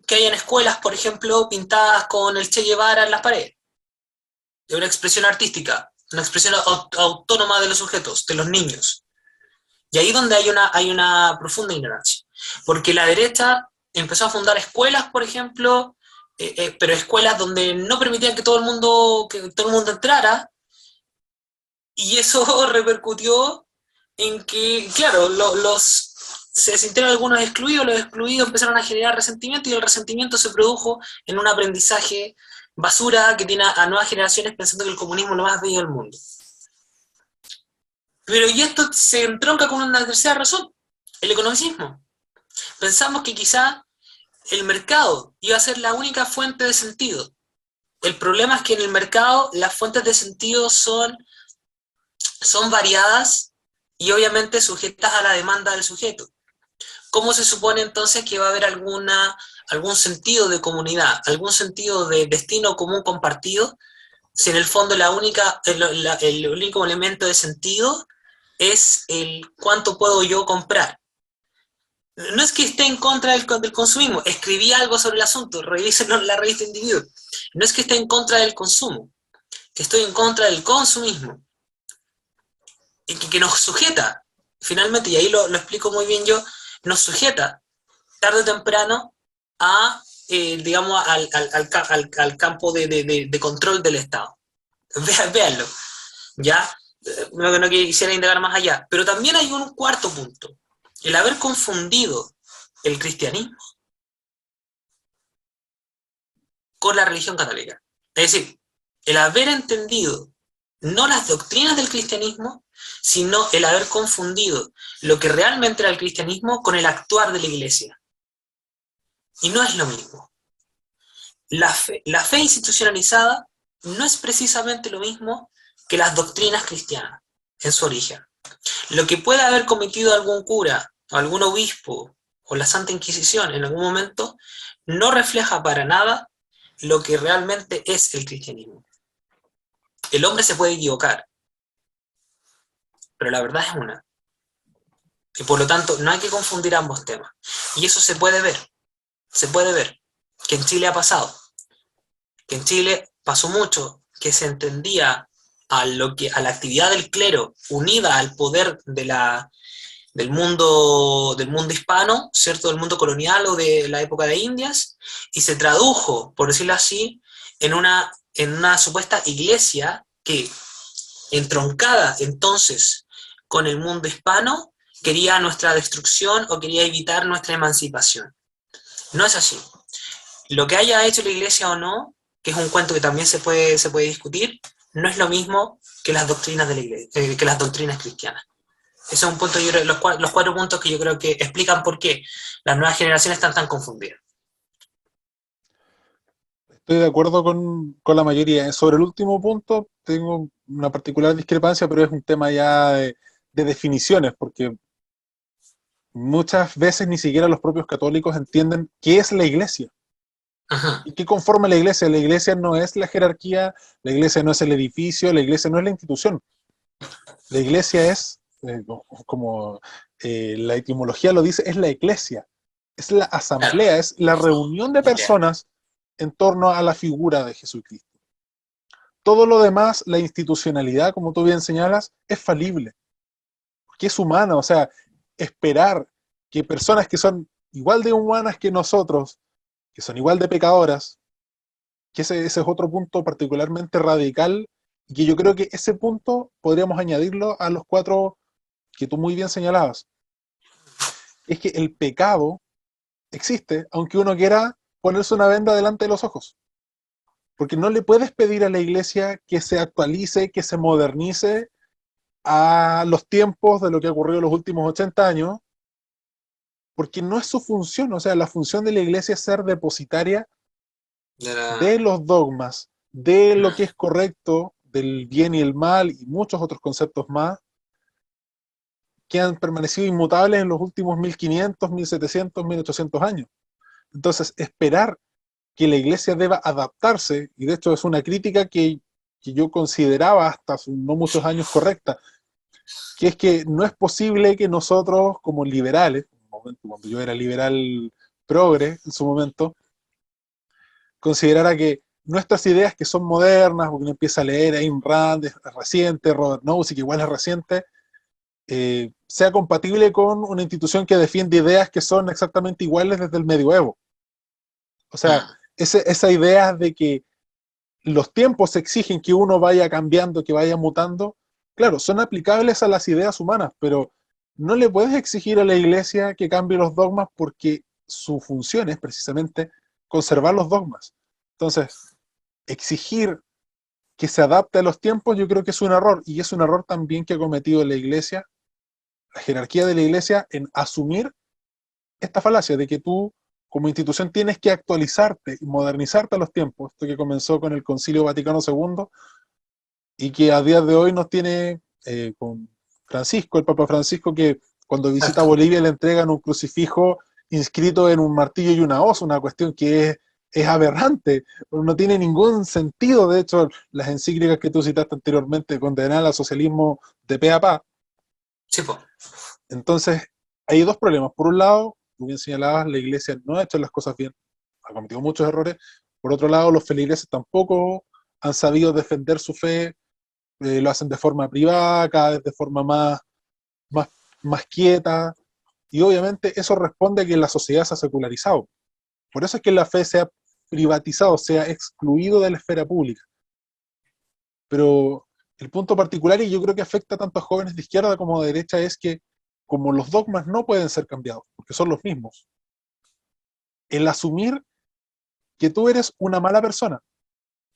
hayan escuelas, por ejemplo, pintadas con el Che Guevara en las paredes. Es una expresión artística, una expresión autónoma de los sujetos, de los niños. Y ahí es donde hay una profunda ignorancia. Porque la derecha empezó a fundar escuelas, por ejemplo, pero escuelas donde no permitían que todo el mundo entrara, y eso repercutió en que, claro, se sintieron algunos excluidos, los excluidos empezaron a generar resentimiento y el resentimiento se produjo en un aprendizaje basura que tiene a nuevas generaciones pensando que el comunismo es lo más bello del mundo. Pero y esto se entronca con una tercera razón, el economicismo. Pensamos que quizá el mercado iba a ser la única fuente de sentido. El problema es que en el mercado las fuentes de sentido son variadas y obviamente sujetas a la demanda del sujeto. ¿Cómo se supone entonces que va a haber algún sentido de comunidad, algún sentido de destino común compartido, si en el fondo el único elemento de sentido es el cuánto puedo yo comprar? No es que esté en contra del consumismo, escribí algo sobre el asunto, revísenlo en la revista Individuo. No es que esté en contra del consumo, que estoy en contra del consumismo, que nos sujeta, finalmente, y ahí lo explico muy bien yo, nos sujeta tarde o temprano a, digamos, al campo de control del Estado. Véanlo, ¿ya? No quisiera indagar más allá. Pero también hay un cuarto punto, el haber confundido el cristianismo con la religión católica. Es decir, el haber entendido no las doctrinas del cristianismo, sino el haber confundido lo que realmente era el cristianismo con el actuar de la iglesia. Y no es lo mismo. La fe institucionalizada no es precisamente lo mismo que las doctrinas cristianas en su origen. Lo que puede haber cometido algún cura, o algún obispo, o la Santa Inquisición en algún momento, no refleja para nada lo que realmente es el cristianismo. El hombre se puede equivocar, pero la verdad es una. Y por lo tanto, no hay que confundir ambos temas. Y eso se puede ver, que en Chile ha pasado, que en Chile pasó mucho, que se entendía a la actividad del clero unida al poder del mundo hispano, ¿cierto? Del mundo colonial o de la época de Indias, y se tradujo, por decirlo así, en una supuesta iglesia que, entroncada entonces con el mundo hispano, quería nuestra destrucción o quería evitar nuestra emancipación. No es así. Lo que haya hecho la iglesia o no, que es un cuento que también se puede discutir, no es lo mismo que las doctrinas de la iglesia, que las doctrinas cristianas. Ese es un punto, yo creo, los 4 puntos que yo creo que explican por qué las nuevas generaciones están tan confundidas. Estoy de acuerdo con la mayoría. Sobre el último punto tengo una particular discrepancia, pero es un tema ya de definiciones, porque muchas veces ni siquiera los propios católicos entienden qué es la iglesia. Ajá. ¿Y qué conforma la iglesia? La iglesia no es la jerarquía, la iglesia no es el edificio, la iglesia no es la institución. La iglesia es, como la etimología lo dice, es la eclesia, es la Claro. asamblea, es la reunión de personas en torno a la figura de Jesucristo. Todo lo demás, la institucionalidad, como tú bien señalas, es falible, porque es humana. O sea, esperar que personas que son igual de humanas que nosotros, que son igual de pecadoras, que ese es otro punto particularmente radical, y que yo creo que ese punto podríamos añadirlo a los 4 que tú muy bien señalabas. Es que el pecado existe, aunque uno quiera ponerse una venda delante de los ojos. Porque no le puedes pedir a la iglesia que se actualice, que se modernice a los tiempos de lo que ha ocurrido en los últimos 80 años, porque no es su función. O sea, la función de la iglesia es ser depositaria de los dogmas, de lo que es correcto, del bien y el mal y muchos otros conceptos más que han permanecido inmutables en los últimos 1500, 1700, 1800 años. Entonces, esperar que la iglesia deba adaptarse, y de hecho es una crítica que yo consideraba hasta hace no muchos años correcta, que es que no es posible que nosotros como liberales, en un momento cuando yo era liberal progre en su momento, considerara que nuestras ideas que son modernas, porque uno empieza a leer Ayn Rand, es reciente, Robert Nozick, que igual es reciente, sea compatible con una institución que defiende ideas que son exactamente iguales desde el medioevo. O sea, esa idea de que los tiempos exigen que uno vaya cambiando, que vaya mutando, claro, son aplicables a las ideas humanas, pero no le puedes exigir a la iglesia que cambie los dogmas porque su función es precisamente conservar los dogmas. Entonces, exigir que se adapte a los tiempos yo creo que es un error, y es un error también que ha cometido la iglesia, la jerarquía de la iglesia, en asumir esta falacia de que tú como institución tienes que actualizarte y modernizarte a los tiempos, esto que comenzó con el Concilio Vaticano II y que a día de hoy nos tiene con Francisco, el Papa Francisco, que cuando visita Exacto. Bolivia le entregan un crucifijo inscrito en un martillo y una hoz, una cuestión que es aberrante, no tiene ningún sentido. De hecho, las encíclicas que tú citaste anteriormente condenan al socialismo de pe a pa. Sí, po. Entonces, hay 2 problemas. Por un lado, tú bien señalabas, la iglesia no ha hecho las cosas bien, ha cometido muchos errores. Por otro lado, los feligreses tampoco han sabido defender su fe, lo hacen de forma privada, cada vez de forma más, más quieta. Y obviamente eso responde a que la sociedad se ha secularizado. Por eso es que la fe se ha privatizado, se ha excluido de la esfera pública. Pero el punto particular, y yo creo que afecta tanto a jóvenes de izquierda como de derecha, es que como los dogmas no pueden ser cambiados, porque son los mismos, el asumir que tú eres una mala persona,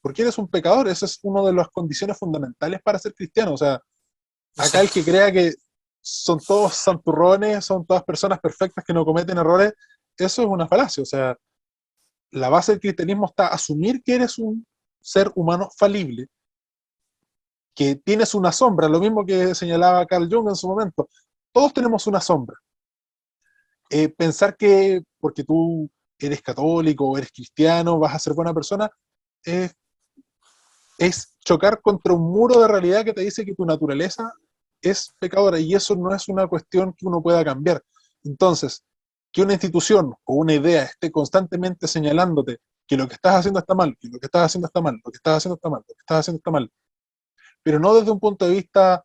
porque eres un pecador, esa es una de las condiciones fundamentales para ser cristiano. O sea, acá el que crea que son todos santurrones, son todas personas perfectas que no cometen errores, eso es una falacia. O sea, la base del cristianismo está asumir que eres un ser humano falible, que tienes una sombra, lo mismo que señalaba Carl Jung en su momento. Todos tenemos una sombra. Pensar que porque tú eres católico o eres cristiano vas a ser buena persona eh, es chocar contra un muro de realidad que te dice que tu naturaleza es pecadora, y eso no es una cuestión que uno pueda cambiar. Entonces, que una institución o una idea esté constantemente señalándote que lo que estás haciendo está mal, que lo que estás haciendo está mal, lo que estás haciendo está mal, lo que estás haciendo está mal, pero no desde un punto de vista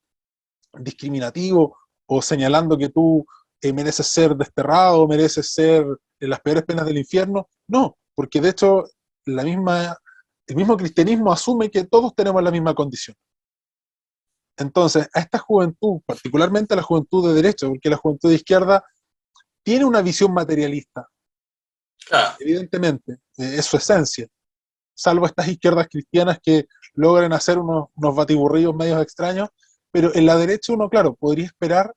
discriminativo o señalando que tú mereces ser desterrado, mereces ser en las peores penas del infierno. No, porque de hecho el mismo cristianismo asume que todos tenemos la misma condición. Entonces, a esta juventud, particularmente a la juventud de derecha, porque la juventud de izquierda tiene una visión materialista, Claro. evidentemente, es su esencia, salvo estas izquierdas cristianas que logran hacer unos batiburrillos medios extraños, pero en la derecha uno, claro, podría esperar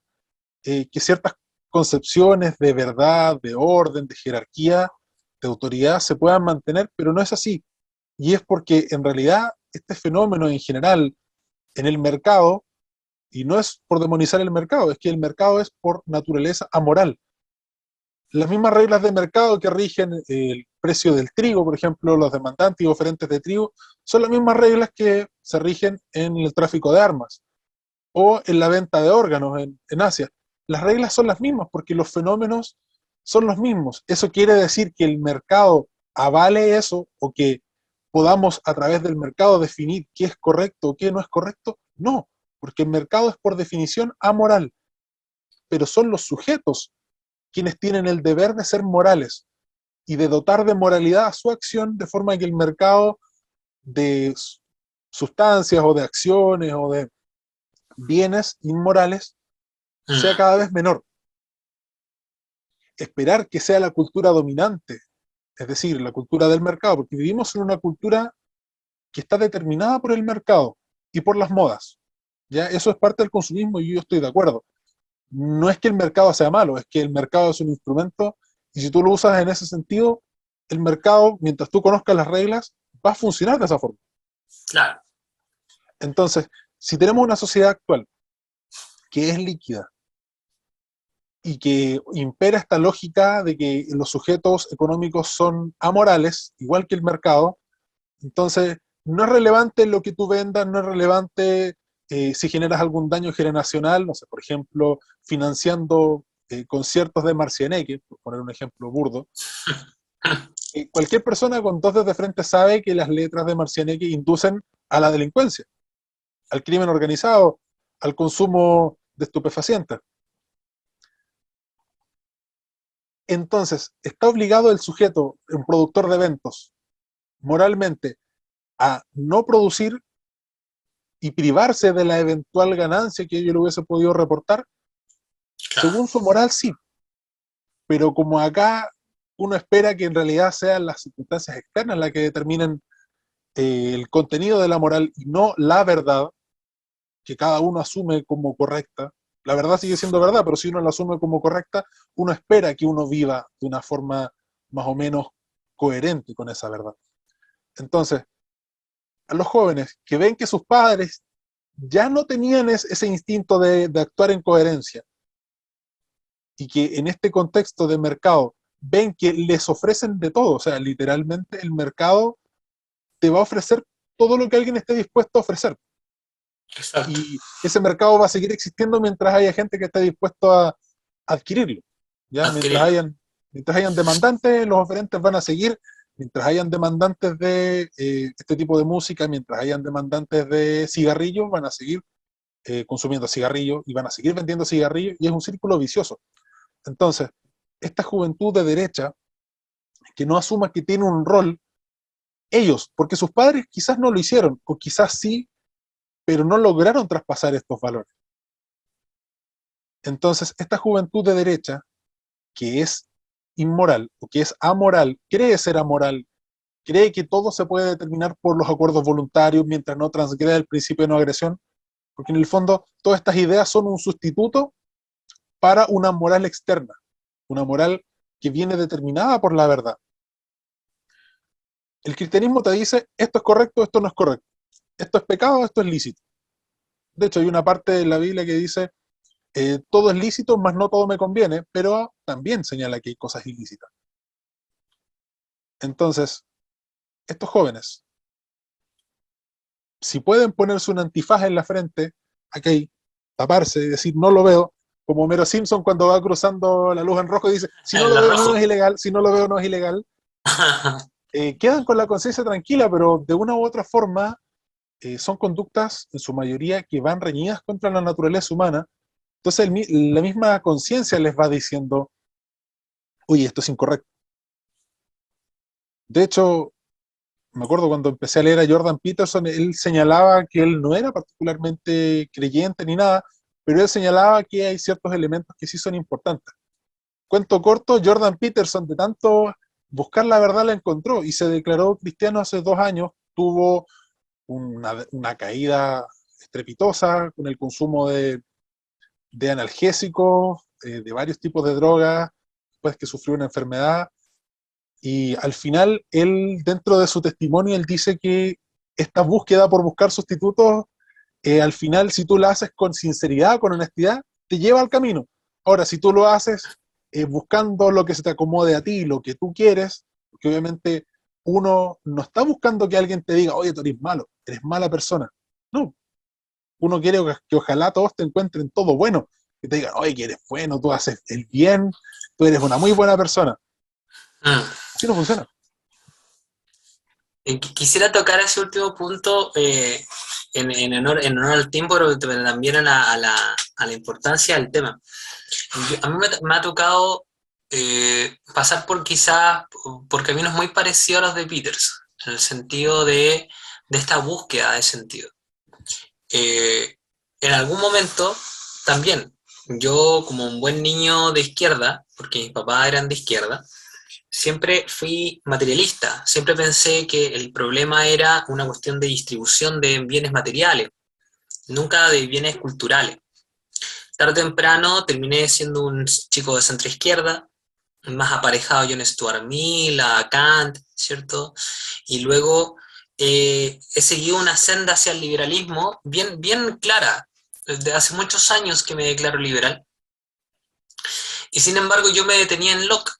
que ciertas concepciones de verdad, de orden, de jerarquía, de autoridad se puedan mantener, pero no es así. Y es porque en realidad este fenómeno en general en el mercado, y no es por demonizar el mercado, es que el mercado es por naturaleza amoral. Las mismas reglas de mercado que rigen el precio del trigo, por ejemplo, los demandantes y oferentes de trigo, son las mismas reglas que se rigen en el tráfico de armas o en la venta de órganos en Asia. Las reglas son las mismas porque los fenómenos son los mismos. ¿Eso quiere decir que el mercado avale eso o que podamos a través del mercado definir qué es correcto o qué no es correcto? No, porque el mercado es por definición amoral, pero son los sujetos quienes tienen el deber de ser morales y de dotar de moralidad a su acción de forma que el mercado de sustancias o de acciones o de bienes inmorales sea cada vez menor. Esperar que sea la cultura dominante, es decir, la cultura del mercado, porque vivimos en una cultura que está determinada por el mercado y por las modas. ¿Ya? Eso es parte del consumismo y yo estoy de acuerdo. No es que el mercado sea malo, es que el mercado es un instrumento y si tú lo usas en ese sentido, el mercado, mientras tú conozcas las reglas, va a funcionar de esa forma. Claro. Entonces, si tenemos una sociedad actual que es líquida y que impera esta lógica de que los sujetos económicos son amorales, igual que el mercado, entonces no es relevante lo que tú vendas, no es relevante si generas algún daño generacional, no sé, por ejemplo, financiando conciertos de Marcianeque, por poner un ejemplo burdo. Cualquier persona con dos dedos de frente sabe que las letras de Marcianeque inducen a la delincuencia, al crimen organizado, al consumo de estupefacientes. Entonces, está obligado el sujeto, un productor de eventos, moralmente, a no producir y privarse de la eventual ganancia que yo le hubiese podido reportar. Claro. Según su moral, sí. Pero como acá uno espera que en realidad sean las circunstancias externas las que determinen el contenido de la moral y no la verdad, que cada uno asume como correcta. La verdad sigue siendo verdad, pero si uno la asume como correcta, uno espera que uno viva de una forma más o menos coherente con esa verdad. Entonces, a los jóvenes que ven que sus padres ya no tenían ese instinto de actuar en coherencia y que en este contexto de mercado ven que les ofrecen de todo, o sea, literalmente el mercado te va a ofrecer todo lo que alguien esté dispuesto a ofrecer. Exacto. Y ese mercado va a seguir existiendo mientras haya gente que esté dispuesto a adquirirlo. ¿Ya? Adquirirlo. Mientras hayan demandantes, los oferentes van a seguir. Mientras hayan demandantes de este tipo de música, mientras hayan demandantes de cigarrillos, van a seguir consumiendo cigarrillos y van a seguir vendiendo cigarrillos y es un círculo vicioso. Entonces, esta juventud de derecha, que no asuma que tiene un rol, ellos, porque sus padres quizás no lo hicieron, o quizás sí, pero no lograron traspasar estos valores. Entonces, esta juventud de derecha, que es inmoral o que es amoral, cree ser amoral, cree que todo se puede determinar por los acuerdos voluntarios mientras no transgreda el principio de no agresión, porque en el fondo todas estas ideas son un sustituto para una moral externa, una moral que viene determinada por la verdad. El cristianismo te dice, esto es correcto, esto no es correcto, esto es pecado, esto es lícito. De hecho, hay una parte de la Biblia que dice, todo es lícito, mas no todo me conviene, pero también señala que hay cosas ilícitas. Entonces, estos jóvenes, si pueden ponerse un antifaz en la frente, aquí, taparse y decir, no lo veo, como Homero Simpson cuando va cruzando la luz en rojo y dice, si no En lo lo veo no rojo. es ilegal, si no lo veo no es ilegal, quedan con la conciencia tranquila, pero de una u otra forma son conductas, en su mayoría, que van reñidas contra la naturaleza humana. Entonces la misma conciencia les va diciendo, oye, esto es incorrecto. De hecho, me acuerdo cuando empecé a leer a Jordan Peterson, él señalaba que él no era particularmente creyente ni nada, pero él señalaba que hay ciertos elementos que sí son importantes. Cuento corto, Jordan Peterson, de tanto buscar la verdad, la encontró y se declaró cristiano hace 2 años, tuvo una caída estrepitosa con el consumo de analgésicos, de varios tipos de drogas, después que sufrió una enfermedad. Y al final, él, dentro de su testimonio, él dice que esta búsqueda por buscar sustitutos, al final, si tú la haces con sinceridad, con honestidad, te lleva al camino. Ahora, si tú lo haces buscando lo que se te acomode a ti, lo que tú quieres, porque obviamente uno no está buscando que alguien te diga, oye, tú eres malo, eres mala persona. No, uno quiere que ojalá todos te encuentren todo bueno, que te digan, oye, que eres bueno, tú haces el bien, tú eres una muy buena persona. Mm. Así no funciona. Quisiera tocar ese último punto en honor al tiempo, pero también a la importancia del tema. A mí me ha tocado pasar por quizás por caminos muy parecidos a los de Peters, en el sentido de esta búsqueda de sentido. En algún momento también, yo como un buen niño de izquierda, porque mis papás eran de izquierda, siempre fui materialista, siempre pensé que el problema era una cuestión de distribución de bienes materiales, nunca de bienes culturales. Tarde o temprano terminé siendo un chico de centro izquierda, más aparejado a John Stuart Mill, a Kant, ¿cierto? Y luego he seguido una senda hacia el liberalismo bien, bien clara. Desde hace muchos años que me declaro liberal. Y sin embargo yo me detenía en Locke.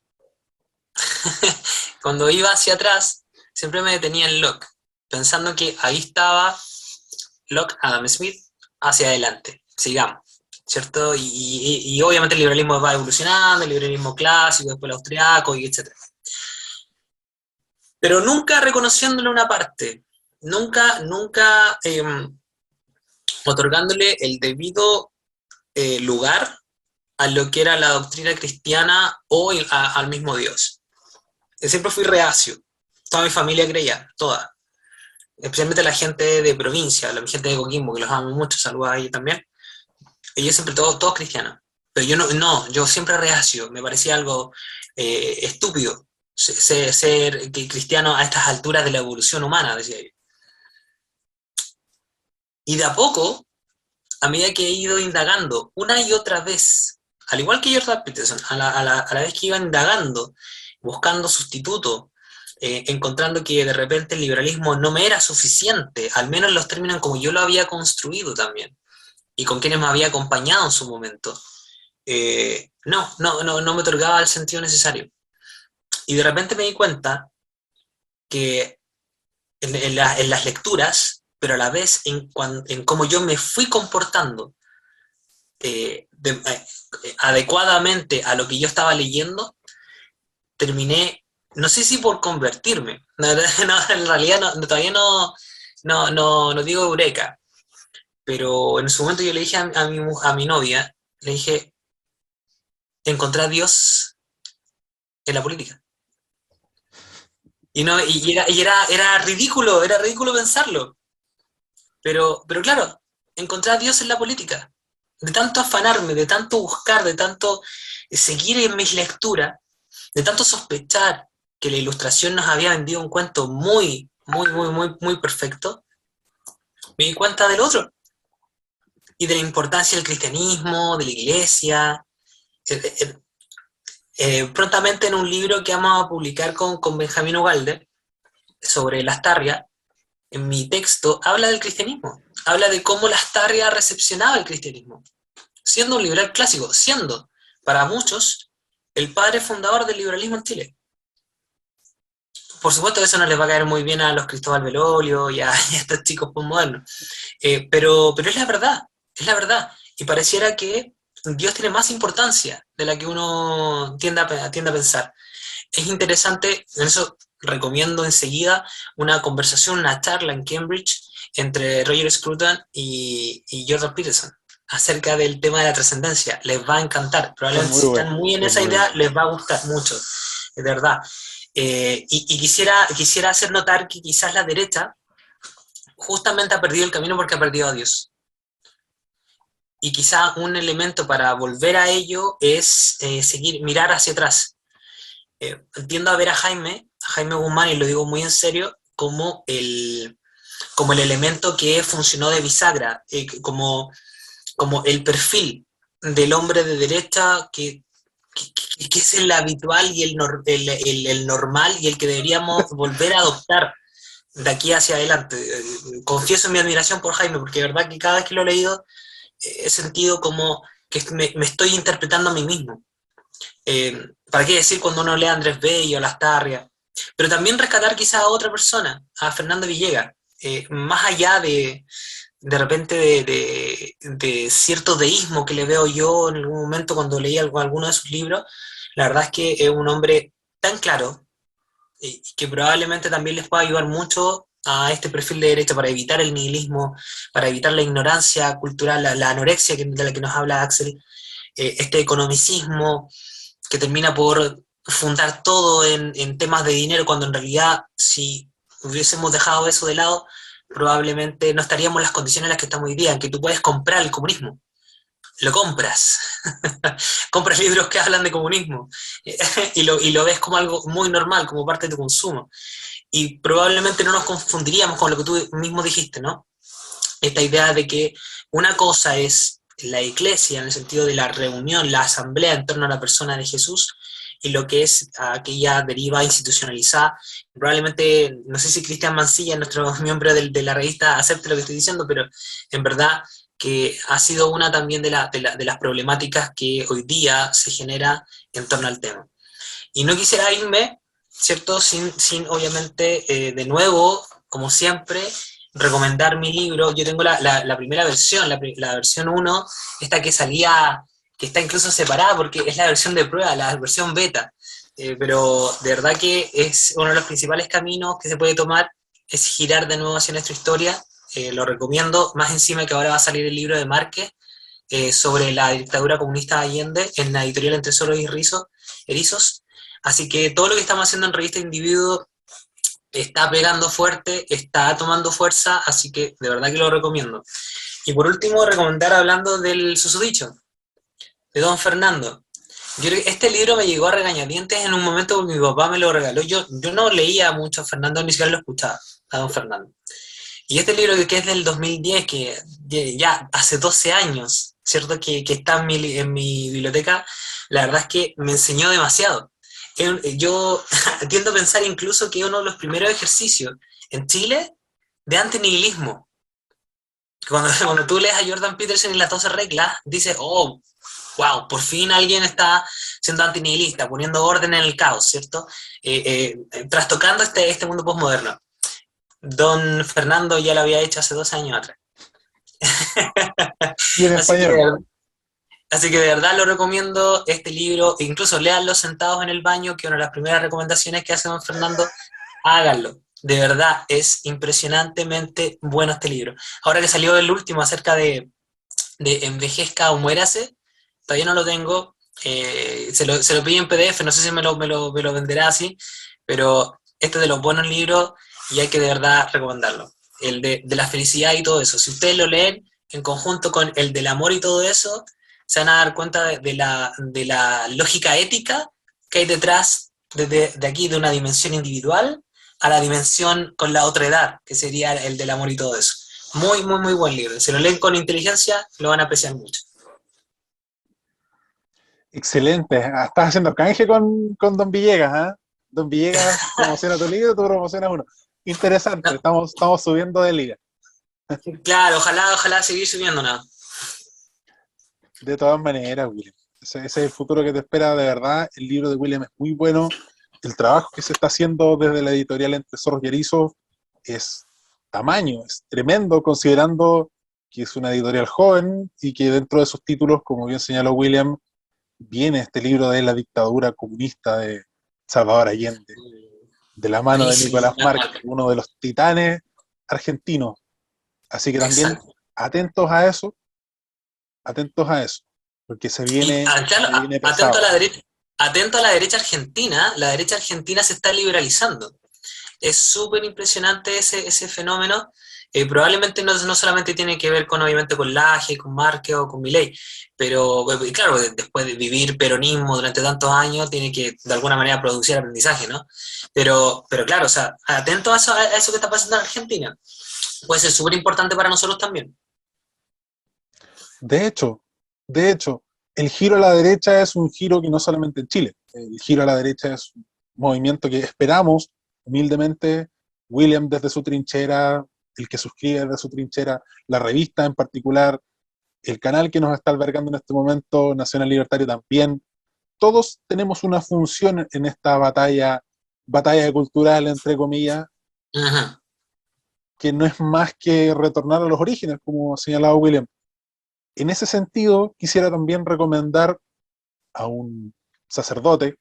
Cuando iba hacia atrás, siempre me detenía en Locke, pensando que ahí estaba Locke, Adam Smith, hacia adelante, sigamos, ¿cierto? Y obviamente el liberalismo va evolucionando, el liberalismo clásico, después el austriaco, y etc. Pero nunca reconociéndole una parte, nunca otorgándole el debido lugar a lo que era la doctrina cristiana o al mismo Dios. Siempre fui reacio, toda mi familia creía, toda. Especialmente la gente de provincia, la gente de Coquimbo, que los amo mucho, saludos ahí también. Ellos siempre todos cristianos. Pero yo no, yo siempre reacio, me parecía algo estúpido ser cristiano a estas alturas de la evolución humana, decía yo. Y de a poco, a medida que he ido indagando una y otra vez, al igual que Jordan Peterson, a la vez que iba indagando, buscando sustitutos, encontrando que de repente el liberalismo no me era suficiente, al menos en los términos como yo lo había construido también, y con quienes me había acompañado en su momento, no me otorgaba el sentido necesario. Y de repente me di cuenta que en las lecturas, pero a la vez en cómo yo me fui comportando adecuadamente a lo que yo estaba leyendo, terminé, no sé si por convertirme, en realidad todavía no digo eureka, pero en su momento yo le dije a mi novia, le dije, encontrar a Dios en la política. Era ridículo pensarlo. Pero claro, encontrar a Dios en la política. De tanto afanarme, de tanto buscar, de tanto seguir en mis lecturas, de tanto sospechar que la Ilustración nos había vendido un cuento muy, muy, muy, muy, muy perfecto, me di cuenta del otro. Y de la importancia del cristianismo, de la iglesia. Prontamente en un libro que vamos a publicar con Benjamín Ugalde sobre Lastarria, en mi texto habla del cristianismo, habla de cómo Lastarria recepcionaba el cristianismo, siendo un liberal clásico, siendo, para muchos, el padre fundador del liberalismo en Chile. Por supuesto que eso no les va a caer muy bien a los Cristóbal Belolio y a estos chicos postmodernos, pero es la verdad, y pareciera que Dios tiene más importancia de la que uno tiende a pensar. Es interesante, en eso recomiendo enseguida una conversación, una charla en Cambridge entre Roger Scruton y Jordan Peterson acerca del tema de la trascendencia. Les va a encantar, probablemente si están muy en esa idea, les va a gustar mucho, de verdad. Y quisiera hacer notar que quizás la derecha justamente ha perdido el camino porque ha perdido a Dios. Y quizás un elemento para volver a ello es mirar hacia atrás. Tiendo a ver a Jaime Guzmán, y lo digo muy en serio, como el elemento que funcionó de bisagra, como el perfil del hombre de derecha que es el habitual y el normal y el que deberíamos volver a adoptar de aquí hacia adelante. Confieso mi admiración por Jaime, porque de verdad que cada vez que lo he leído he sentido como que me estoy interpretando a mí mismo. ¿Para qué decir cuando uno lee a Andrés Bello, a Lastarria? Pero también rescatar quizá a otra persona, a Fernando Villegas, más allá de repente de cierto deísmo que le veo yo en algún momento cuando leí alguno de sus libros. La verdad es que es un hombre tan claro que probablemente también les pueda ayudar mucho a este perfil de derecha para evitar el nihilismo, para evitar la ignorancia cultural, la anorexia de la que nos habla Axel, este economicismo que termina por fundar todo en temas de dinero, cuando en realidad si hubiésemos dejado eso de lado, probablemente no estaríamos en las condiciones en las que estamos hoy día, en que tú puedes comprar el comunismo. Lo compras. Compras libros que hablan de comunismo y lo ves como algo muy normal, como parte de tu consumo. Y probablemente no nos confundiríamos con lo que tú mismo dijiste, ¿no? Esta idea de que una cosa es la iglesia, en el sentido de la reunión, la asamblea en torno a la persona de Jesús, y lo que es aquella deriva institucionalizada. Probablemente, no sé si Cristian Mancilla, nuestro miembro de la revista, acepte lo que estoy diciendo, pero en verdad que ha sido una también de las problemáticas que hoy día se genera en torno al tema. Y no quisiera irme, ¿cierto?, sin obviamente, de nuevo, como siempre, recomendar mi libro. Yo tengo la primera versión, la versión 1, esta que salía, que está incluso separada porque es la versión de prueba, la versión beta. Pero de verdad que es uno de los principales caminos que se puede tomar, es girar de nuevo hacia nuestra historia. Lo recomiendo, más encima que ahora va a salir el libro de Márquez sobre la dictadura comunista de Allende en la editorial Entre Solos y Erizos. Así que todo lo que estamos haciendo en Revista Individuo está pegando fuerte, está tomando fuerza, así que de verdad que lo recomiendo. Y por último, recomendar, hablando del susodicho, de Don Fernando. Yo creo que este libro me llegó a regañadientes en un momento porque mi papá me lo regaló. Yo no leía mucho a Fernando, ni siquiera lo escuchaba, a Don Fernando. Y este libro que es del 2010, que ya hace 12 años, ¿cierto?, que está en mi biblioteca, la verdad es que me enseñó demasiado. Yo tiendo a pensar incluso que es uno de los primeros ejercicios en Chile de antinihilismo. Cuando tú lees a Jordan Peterson y las 12 reglas, dices, oh, wow, por fin alguien está siendo antinihilista, poniendo orden en el caos, ¿cierto? Trastocando este mundo postmoderno. Don Fernando ya lo había hecho hace 12 años atrás. Y en español. Así que de verdad lo recomiendo, este libro, incluso léanlo sentados en el baño, que una de las primeras recomendaciones que hace don Fernando, háganlo. De verdad, es impresionantemente bueno este libro. Ahora que salió el último acerca de Envejezca o Muérase, todavía no lo tengo, Se lo pide en PDF, no sé si me lo venderá así, pero este es de los buenos libros y hay que de verdad recomendarlo. El de la felicidad y todo eso. Si ustedes lo leen en conjunto con el del amor y todo eso, se van a dar cuenta de la lógica ética que hay detrás de aquí, de una dimensión individual a la dimensión con la otra edad, que sería el del amor y todo eso. Muy, muy, muy buen libro. Si lo leen con inteligencia, lo van a apreciar mucho. Excelente. Estás haciendo canje con Don Villegas, ¿ah? Don Villegas promociona tu libro, tú promocionas uno. Interesante, No, estamos subiendo de liga. claro, ojalá seguir subiendo nada. De todas maneras, William. Ese es el futuro que te espera de verdad. El libro de William es muy bueno. El trabajo que se está haciendo desde la editorial Entre Zorros y Erizos es tamaño, es tremendo, considerando que es una editorial joven y que dentro de sus títulos, como bien señaló William, viene este libro de la dictadura comunista de Salvador Allende, de la mano de Buenísimo, Nicolás gran Marx, marca. uno de los titanes argentinos. Así que también Exacto. atentos a eso, atentos a eso, porque Y se viene pesado. atento a la derecha argentina se está liberalizando. Es súper impresionante ese fenómeno. Probablemente no solamente tiene que ver con, obviamente, con Laje, con Márquez o con Milei, pero claro, después de vivir peronismo durante tantos años, tiene que de alguna manera producir aprendizaje, ¿no? Pero claro, o sea, atento a eso que está pasando en Argentina. Puede ser súper importante para nosotros también. De hecho, de hecho, el giro a la derecha es un giro que no solamente en Chile, el giro a la derecha es un movimiento que esperamos humildemente, William desde su trinchera, el que suscribe desde su trinchera, la revista en particular, el canal que nos está albergando en este momento, Nacional Libertario también, todos tenemos una función en esta batalla cultural, entre comillas, Ajá. que no es más que retornar a los orígenes, como ha señalado William. En ese sentido, quisiera también recomendar a un sacerdote,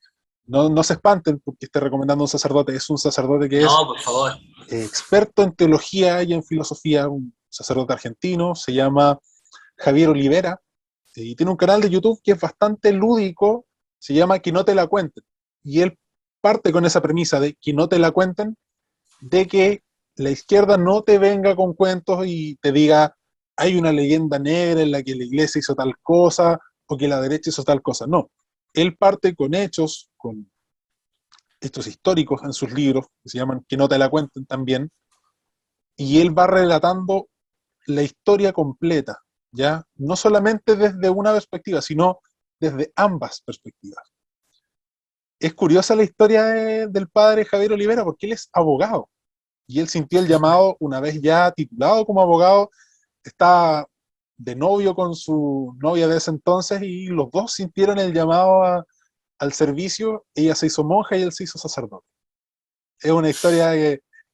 no se espanten porque esté recomendando a un sacerdote, es un sacerdote que es No, por favor. experto en teología y en filosofía, un sacerdote argentino, se llama Javier Olivera, y tiene un canal de YouTube que es bastante lúdico, se llama Que no te la cuenten. Y él parte con esa premisa de que no te la cuenten, de que la izquierda no te venga con cuentos y te diga hay una leyenda negra en la que la iglesia hizo tal cosa o que la derecha hizo tal cosa. No, él parte con hechos, con hechos históricos en sus libros, que se llaman Que no te la cuenten también, y él va relatando la historia completa, ¿ya? No solamente desde una perspectiva, sino desde ambas perspectivas. Es curiosa la historia del padre Javier Olivera porque él es abogado y él sintió el llamado una vez ya titulado como abogado, estaba de novio con su novia de ese entonces y los dos sintieron el llamado al servicio, ella se hizo monja y él se hizo sacerdote. Es una historia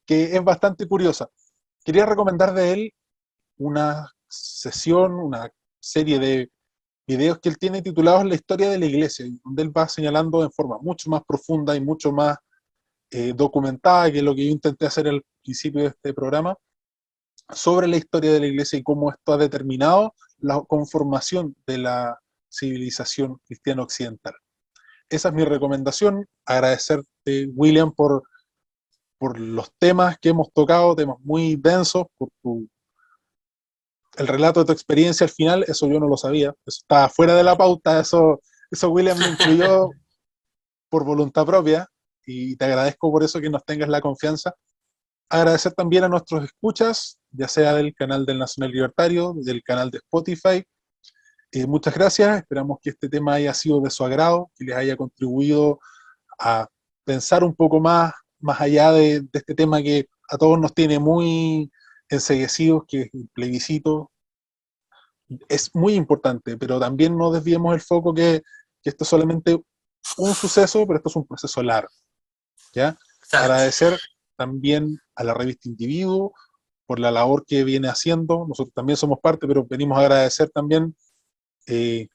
que es bastante curiosa. Quería recomendar de él una sesión, una serie de videos que él tiene titulados La historia de la iglesia, donde él va señalando en forma mucho más profunda y mucho más documentada que lo que yo intenté hacer al principio de este programa, sobre la historia de la iglesia y cómo esto ha determinado la conformación de la civilización cristiana occidental. Esa es mi recomendación. Agradecerte, William, por los temas que hemos tocado, temas muy densos, por el relato de tu experiencia al final, eso yo no lo sabía, eso estaba fuera de la pauta, eso William lo incluyó por voluntad propia y te agradezco por eso que nos tengas la confianza. Agradecer también a nuestros escuchas, ya sea del canal del Nacional Libertario, del canal de Spotify. Muchas gracias, esperamos que este tema haya sido de su agrado, que les haya contribuido a pensar un poco más allá de este tema que a todos nos tiene muy enseguecidos, que es el plebiscito. Es muy importante, pero también no desviemos el foco que esto es solamente un suceso, pero esto es un proceso largo. ¿Ya? Exacto. Agradecer también a la revista Individuo por la labor que viene haciendo. Nosotros también somos parte, pero venimos a agradecer también eh,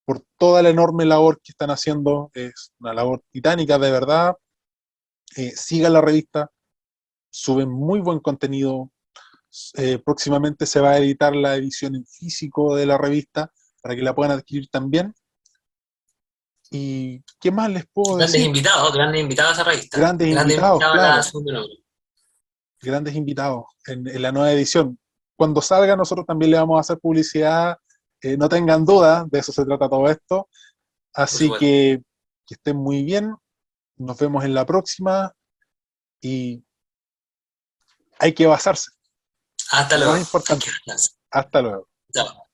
por toda la enorme labor que están haciendo. Es una labor titánica, de verdad. Sigan la revista, suben muy buen contenido. Próximamente se va a editar la edición en físico de la revista para que la puedan adquirir también. ¿Y qué más les puedo decir? Grandes invitados a esa revista. Grandes Grandes invitados, invitados a la claro, segunda número. grandes invitados en la nueva edición. Cuando salga, nosotros también le vamos a hacer publicidad. No tengan duda, de eso se trata todo esto. Por Así supuesto. que estén muy bien. Nos vemos en la próxima y hay que basarse. Hasta Lo más luego. importante. Hasta luego. Chao.